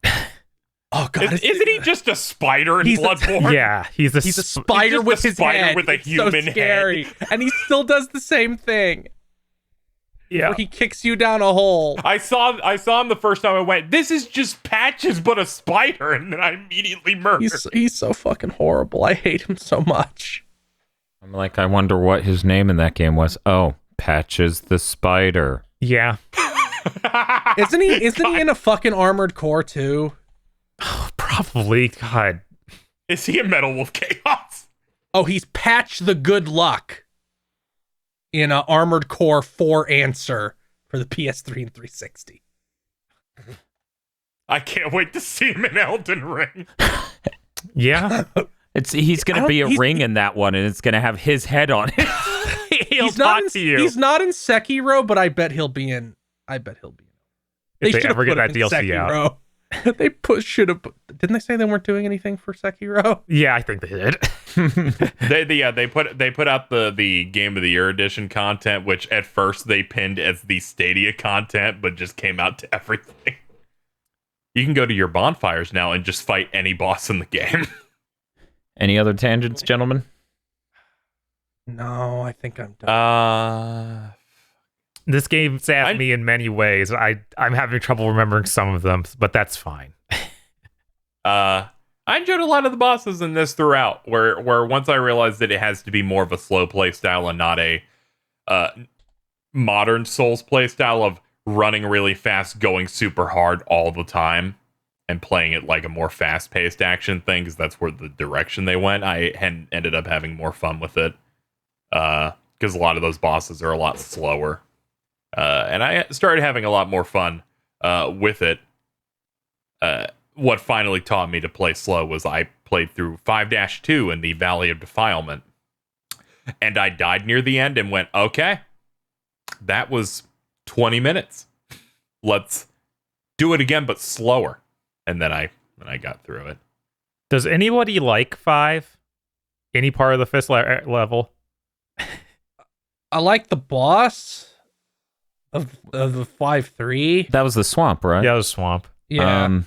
Oh god, Isn't he just a spider in He's a- Bloodborne? Yeah, he's a spider just with a his spider head. with a It's human so scary. And he still does the same thing. yeah. Where he kicks you down a hole. I saw him the first time I went, this is just Patches but a spider, and then I immediately murdered. He's so fucking horrible. I hate him so much. I'm like, I wonder what his name in that game was. Oh, Patches the Spider. Yeah. Isn't he in a fucking Armored Core too? Probably. God. Is he a Metal Wolf Chaos? Oh, he's Patch the Good Luck in a Armored Core 4 Answer for the PS3 and 360. I can't wait to see him in Elden Ring. Yeah. He's gonna be a ring in that one, and it's gonna have his head on it. He'll He's not talk to you. He's not in Sekiro, but I bet he'll be in. if they should've ever get put him that in DLC out. Sekiro. They should have. Didn't they say they weren't doing anything for Sekiro? Yeah, I think they did. They put out the Game of the Year edition content, which at first they pinned as the Stadia content, but just came out to everything. You can go to your bonfires now and just fight any boss in the game. Any other tangents, gentlemen? No, I think I'm done. This game sapped me in many ways. I'm having trouble remembering some of them, but that's fine. I enjoyed a lot of the bosses in this throughout, where once I realized that it has to be more of a slow play style and not a modern Souls play style of running really fast, going super hard all the time, and playing it like a more fast-paced action thing, because that's where the direction they went. I ended up having more fun with it, because a lot of those bosses are a lot slower. And I started having a lot more fun with it. What finally taught me to play slow was I played through 5-2 in the Valley of Defilement. And I died near the end and went, okay, that was 20 minutes. Let's do it again, but slower. And then I got through it. Does anybody like 5? Any part of the fifth level? I like the boss of the 5-3. That was the swamp, right? Yeah, it was swamp. Yeah.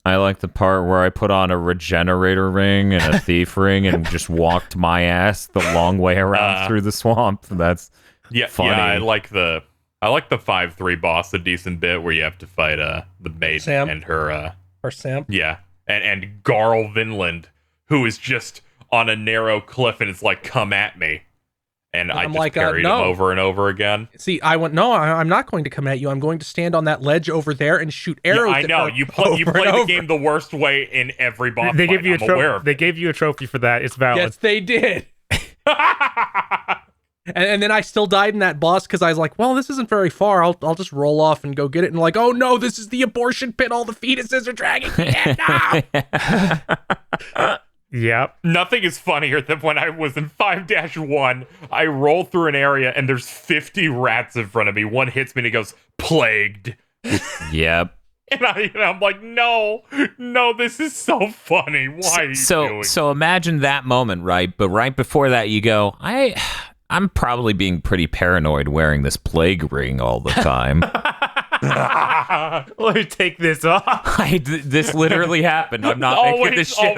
I like the part where I put on a regenerator ring and a thief ring and just walked my ass the long way around through the swamp. That's funny. Yeah, I like the 5-3 boss a decent bit, where you have to fight the maid Sam? and her Or Sam. yeah, and Garl Vinland, who is just on a narrow cliff and it's like, come at me. And I I'm just like, carried no. him over and over again. See, I went, no, I'm not going to come at you. I'm going to stand on that ledge over there and shoot arrows. Yeah, I at know. her You play over and the over. game the worst way in every boss They fight. give you I'm aware of They it. gave you a trophy for that. It's valid. Yes, they did. And then I still died in that boss because I was like, well, this isn't very far. I'll just roll off and go get it. And like, oh no, this is the abortion pit. All the fetuses are dragging me in. No! Yep. Nothing is funnier than when I was in 5-1, I roll through an area and there's 50 rats in front of me. One hits me and it goes, plagued. Yep. And I'm like, no, this is so funny. Why are you doing So imagine that moment, right? But right before that, you go, I'm probably being pretty paranoid wearing this plague ring all the time. Let me take this off. This literally happened. I'm not making this shit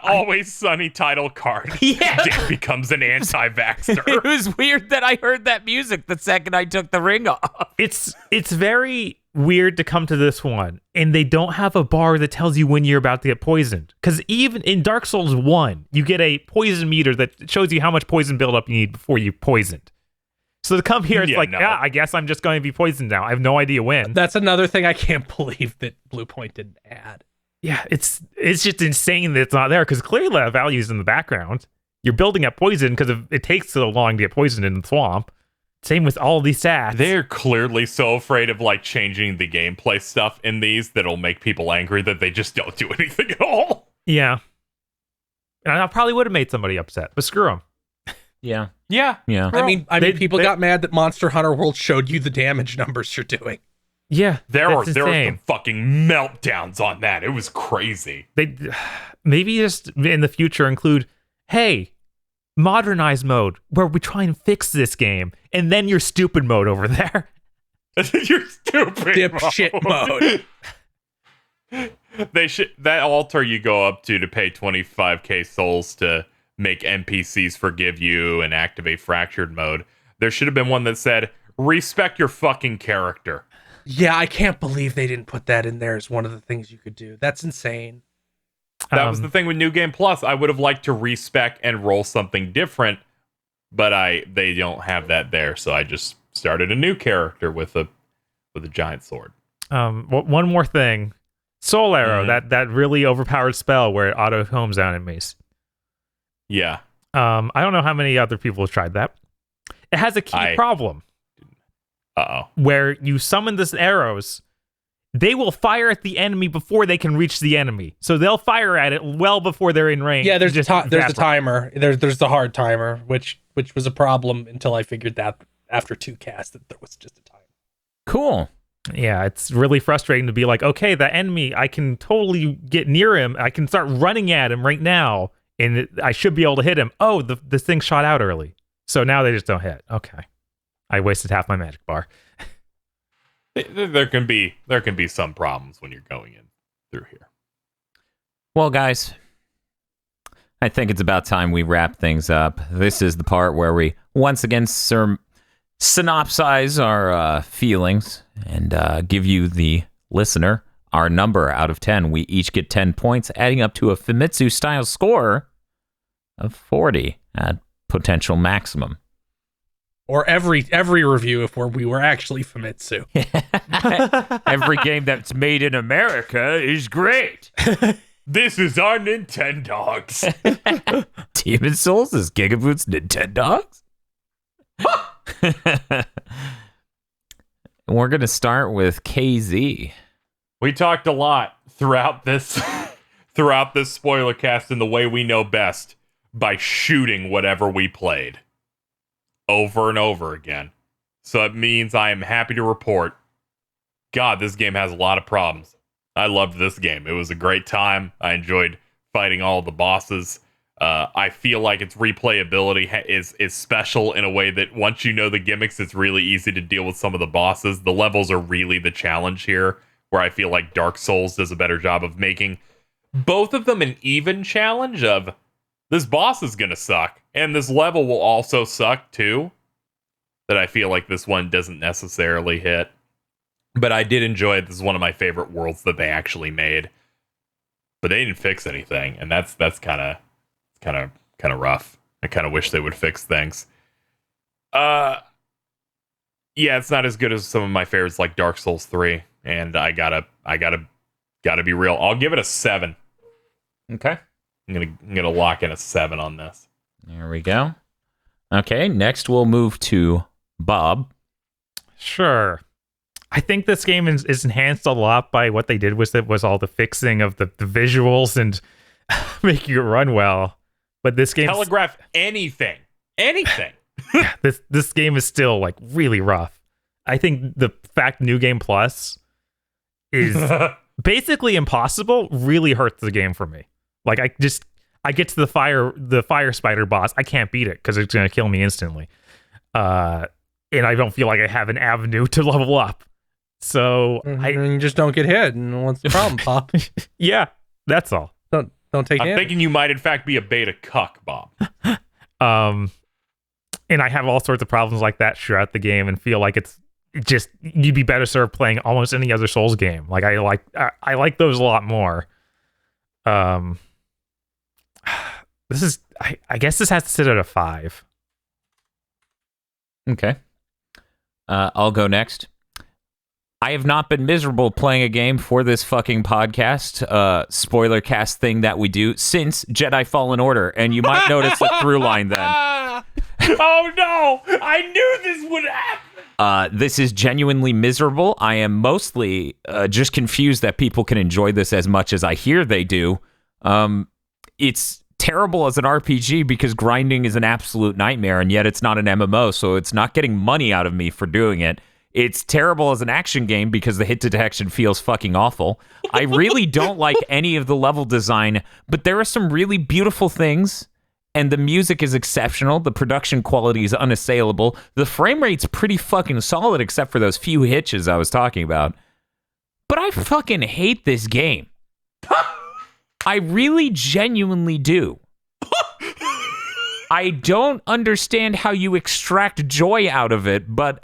always sunny title card. Yeah. Dick becomes an anti-vaxxer. It was weird that I heard that music the second I took the ring off. It's very weird to come to this one, and they don't have a bar that tells you when you're about to get poisoned. Because even in Dark Souls 1, you get a poison meter that shows you how much poison buildup you need before you poisoned. So to come here, it's I guess I'm just going to be poisoned now. I have no idea when. That's another thing I can't believe that Bluepoint didn't add. Yeah, it's just insane that it's not there, because clearly that value's in the background. You're building up poison because it takes so long to get poisoned in the swamp. Same with all these stats. They're clearly so afraid of like changing the gameplay stuff in these that'll make people angry that they just don't do anything at all. Yeah. And I probably would have made somebody upset, but screw them. Yeah. Yeah. I mean, people got mad that Monster Hunter World showed you the damage numbers you're doing. Yeah. There were some fucking meltdowns on that. It was crazy. They maybe just in the future include, hey, modernize mode where we try and fix this game, and then your stupid mode over there. Your stupid dipshit mode. They should that altar you go up to pay 25k souls to make NPCs forgive you and activate fractured mode. There should have been one that said, respect your fucking character. Yeah, I can't believe they didn't put that in there as one of the things you could do. That's insane. That was the thing with New Game Plus. I would have liked to respec and roll something different, but they don't have that there, so I just started a new character with a giant sword. One more thing. Soul Arrow, that really overpowered spell where it auto homes enemies. Yeah. I don't know how many other people have tried that. It has a key problem. Uh-oh. Where you summon this arrows, they will fire at the enemy before they can reach the enemy. So they'll fire at it well before they're in range. Yeah, there's a timer. There's the hard timer, which was a problem until I figured that after 2 casts that there was just a timer. Cool. Yeah, it's really frustrating to be like, okay, the enemy, I can totally get near him. I can start running at him right now, and I should be able to hit him. Oh, the thing shot out early. So now they just don't hit. Okay. I wasted half my magic bar. There can be some problems when you're going in through here. Well, guys, I think it's about time we wrap things up. This is the part where we once again synopsize our feelings and give you, the listener, our number out of 10. We each get 10 points, adding up to a Famitsu-style score of 40 at potential maximum. Or every review if we were actually Famitsu. Every game that's made in America is great. This is our Nintendogs. Demon Souls is GigaBoots Nintendogs? We're going to start with KZ. We talked a lot throughout this spoiler cast in the way we know best, by shooting whatever we played over and over again. So it means I am happy to report, God, this game has a lot of problems. I loved this game. It was a great time. I enjoyed fighting all the bosses. I feel like its replayability is special in a way that once you know the gimmicks, it's really easy to deal with some of the bosses. The levels are really the challenge here, where I feel like Dark Souls does a better job of making both of them an even challenge of, this boss is going to suck, and this level will also suck too, that I feel like this one doesn't necessarily hit. But I did enjoy it. This is one of my favorite worlds that they actually made. But they didn't fix anything, and that's kind of rough. I kind of wish they would fix things. Yeah, it's not as good as some of my favorites like Dark Souls 3, and I gotta be real. I'll give it a 7. Okay. I'm gonna lock in a 7 on this. There we go. Okay, next we'll move to Bob. Sure. I think this game is enhanced a lot by what they did was all the fixing of the visuals and making it run well. But this game telegraph anything. This game is still like really rough. I think the fact New Game Plus is basically impossible really hurts the game for me. Like I get to the fire spider boss, I can't beat it because it's gonna kill me instantly. And I don't feel like I have an avenue to level up. So and you just don't get hit. And what's the problem, Pop? yeah, that's all. Don't take I'm damage. thinking you might in fact be a beta cuck, Bob. And I have all sorts of problems like that throughout the game, and feel like it's just you'd be better served playing almost any other Souls game. Like I like those a lot more. This is I guess this has to sit at a 5. Okay. I'll go next. I have not been miserable playing a game for this fucking podcast, Spoilercast thing that we do since Jedi Fallen Order, and you might notice a through line then. Oh no! I knew this would happen! This is genuinely miserable. I am mostly just confused that people can enjoy this as much as I hear they do. It's terrible as an RPG because grinding is an absolute nightmare, and yet it's not an MMO, so it's not getting money out of me for doing it. It's terrible as an action game because the hit detection feels fucking awful. I really don't like any of the level design, but there are some really beautiful things, and the music is exceptional. The production quality is unassailable. The frame rate's pretty fucking solid except for those few hitches I was talking about. But I fucking hate this game. I really genuinely do. I don't understand how you extract joy out of it, but,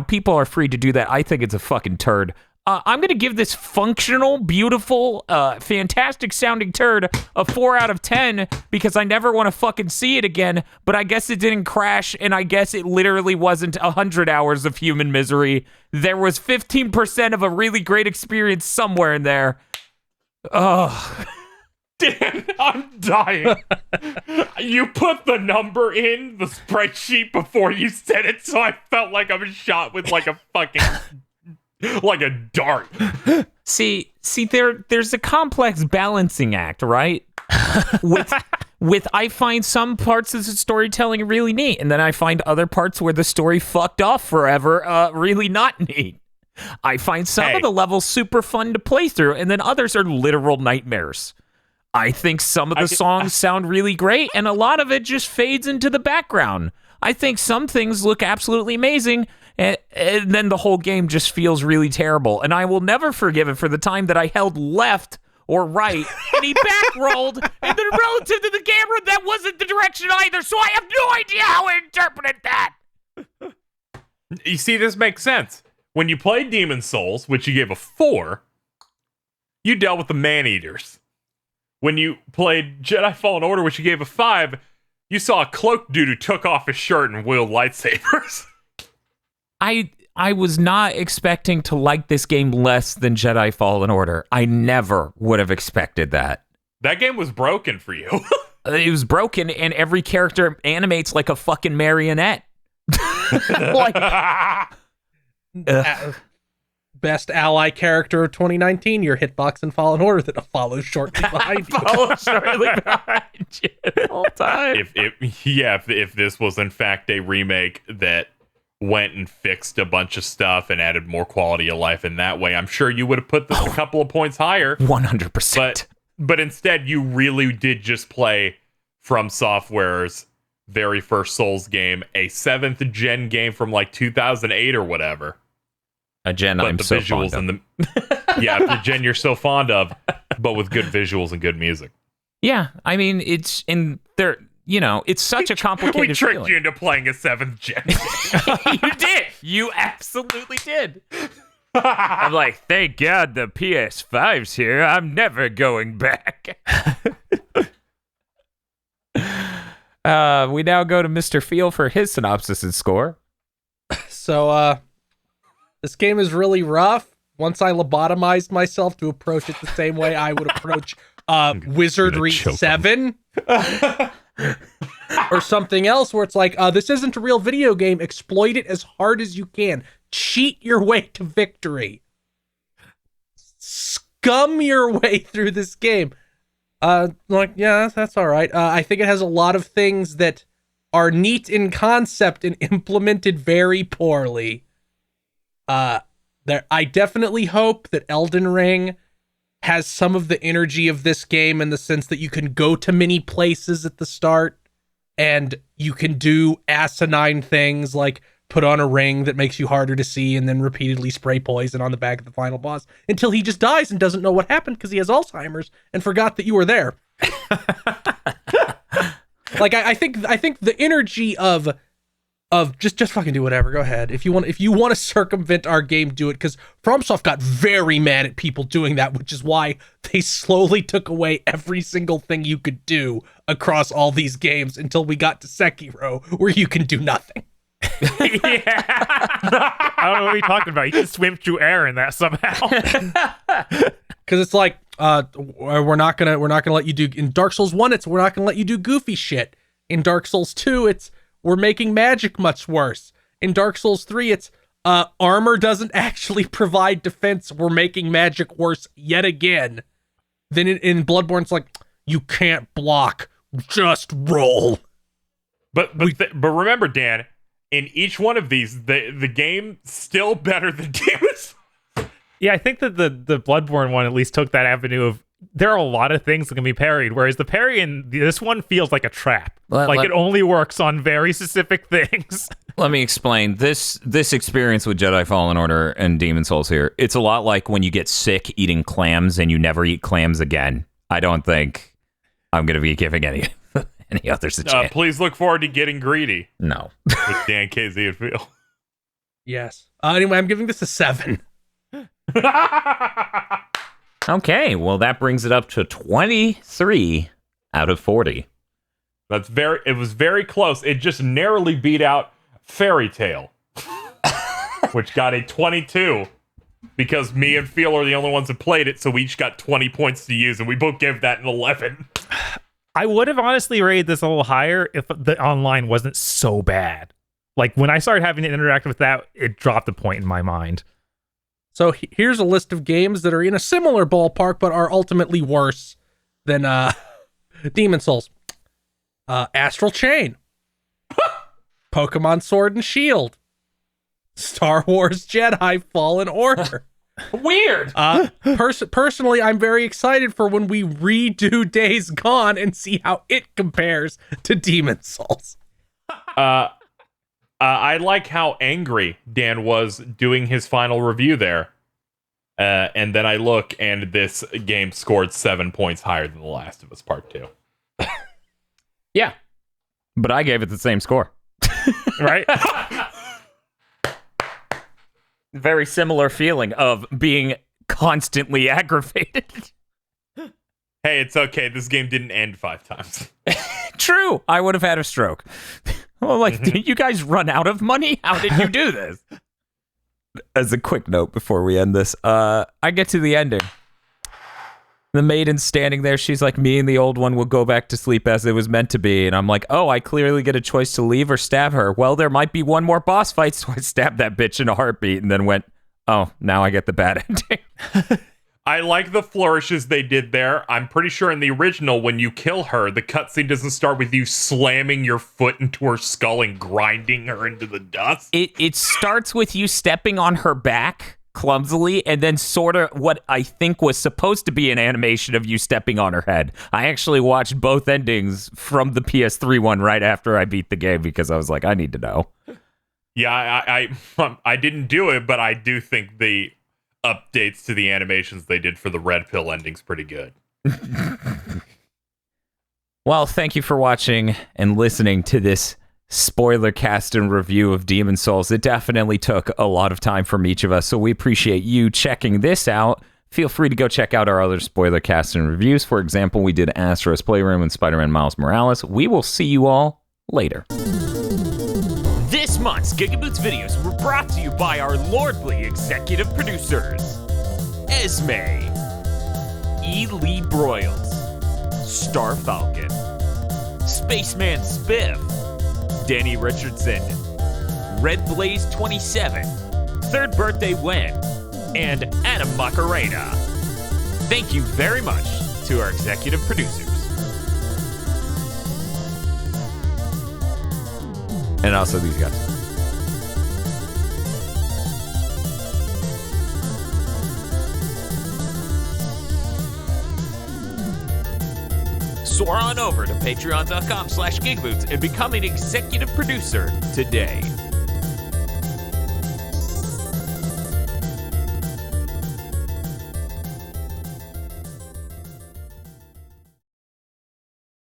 people are free to do that. I think it's a fucking turd. I'm going to give this functional, beautiful, fantastic sounding turd a 4 out of 10 because I never want to fucking see it again, but I guess it didn't crash, and I guess it literally wasn't 100 hours of human misery. There was 15% of a really great experience somewhere in there. Ugh. Dan, I'm dying. You put the number in the spreadsheet before you said it, so I felt like I was shot with like a fucking like a dart. See, there's a complex balancing act, right? with I find some parts of the storytelling really neat, and then I find other parts where the story fucked off forever really not neat. I find some of the levels super fun to play through, and then others are literal nightmares. I think some of the songs sound really great, and a lot of it just fades into the background. I think some things look absolutely amazing, and then the whole game just feels really terrible. And I will never forgive it for the time that I held left or right, and he back-rolled, and then relative to the camera, that wasn't the direction either, so I have no idea how I interpreted that. You see, this makes sense. When you played Demon Souls, which you gave a 4, you dealt with the man-eaters. When you played Jedi Fallen Order, which you gave a 5, you saw a cloaked dude who took off his shirt and wielded lightsabers. I was not expecting to like this game less than Jedi Fallen Order. I never would have expected that. That game was broken for you. It was broken, and every character animates like a fucking marionette. Best ally character of 2019, your hitbox in Fallen Order that follows shortly behind you. Follows shortly behind you the whole time. If this was in fact a remake that went and fixed a bunch of stuff and added more quality of life in that way, I'm sure you would have put this a couple of points higher. 100%. But instead, you really did just play From Software's very first Souls game, a 7th gen game from like 2008 or whatever. A gen I'm so fond of. The gen you're so fond of, but with good visuals and good music. Yeah, I mean, it's in there. It's such a complicated. We tricked feeling. you into playing a 7th gen. You did. You absolutely did. I'm like, thank God the PS5's here. I'm never going back. We now go to Mr. Feel for his synopsis and score. So, this game is really rough. Once I lobotomized myself to approach it the same way I would approach Wizardry 7 or something else where it's like, this isn't a real video game. Exploit it as hard as you can. Cheat your way to victory. Scum your way through this game. That's all right. I think it has a lot of things that are neat in concept and implemented very poorly. I definitely hope that Elden Ring has some of the energy of this game in the sense that you can go to many places at the start and you can do asinine things like put on a ring that makes you harder to see and then repeatedly spray poison on the back of the final boss until he just dies and doesn't know what happened because he has Alzheimer's and forgot that you were there. Like I think the energy of just fucking do whatever. Go ahead. If you want to circumvent our game, do it, because FromSoft got very mad at people doing that, which is why they slowly took away every single thing you could do across all these games until we got to Sekiro, where you can do nothing. Yeah. I don't know what you're talking about. You can swim through air in that somehow. Because it's like, we're not gonna let you do, in Dark Souls 1, we're not gonna let you do goofy shit. In Dark Souls 2, we're making magic much worse. In Dark Souls 3, armor doesn't actually provide defense. We're making magic worse yet again. Then in Bloodborne, it's like, you can't block, just roll. But remember, Dan, in each one of these, the game still better than Demon's. Yeah, I think that the Bloodborne one at least took that avenue of, there are a lot of things that can be parried, whereas the parry in this one feels like a trap. It only works on very specific things. Let me explain. This experience with Jedi Fallen Order and Demon Souls here, it's a lot like when you get sick eating clams and you never eat clams again. I don't think I'm going to be giving any others a chance. Please look forward to getting greedy. No. With Dan, KZ, and Phil. Yes. Anyway, I'm giving this a 7. Okay, well, that brings it up to 23 out of 40. It was very close. It just narrowly beat out Fairy Tale, which got a 22, because me and Phil are the only ones that played it, so we each got 20 points to use, and we both gave that an 11. I would have honestly rated this a little higher if the online wasn't so bad. Like, when I started having to interact with that, it dropped a point in my mind. So here's a list of games that are in a similar ballpark, but are ultimately worse than Demon Souls. Astral Chain. Pokemon Sword and Shield. Star Wars Jedi Fallen Order. Weird. Personally, I'm very excited for when we redo Days Gone and see how it compares to Demon Souls. I like how angry Dan was doing his final review there. And then I look, and this game scored 7 points higher than The Last of Us Part 2. Yeah. But I gave it the same score. Right? Very similar feeling of being constantly aggravated. Hey, it's okay. This game didn't end 5 times. True. I would have had a stroke. Well, did you guys run out of money? How did you do this? As a quick note before we end this, I get to the ending. The maiden's standing there. She's like, me and the old one will go back to sleep as it was meant to be. And I'm like, oh, I clearly get a choice to leave or stab her. Well, there might be one more boss fight, so I stabbed that bitch in a heartbeat and then went, oh, now I get the bad ending. I like the flourishes they did there. I'm pretty sure in the original, when you kill her, the cutscene doesn't start with you slamming your foot into her skull and grinding her into the dust. It starts with you stepping on her back clumsily, and then sort of what I think was supposed to be an animation of you stepping on her head. I actually watched both endings from the PS3 one right after I beat the game because I was like, I need to know. Yeah, I didn't do it, but I do think the updates to the animations they did for the Red Pill ending's pretty good. Well, thank you for watching and listening to this spoiler cast and review of Demon Souls. It definitely took a lot of time from each of us, so we appreciate you checking this out. Feel free to go check out our other spoiler cast and reviews. For example, we did Astro's Playroom and Spider-Man Miles Morales. We will see you all later. This month's GigaBoots videos were brought to you by our lordly executive producers, Esme, E. Lee Broyles, Star Falcon, Spaceman Spiff, Danny Richardson, Red Blaze 27, Third Birthday Wen, and Adam Macarena. Thank you very much to our executive producers. And also these guys. soar on over to patreon.com/GigaBoots and become an executive producer today.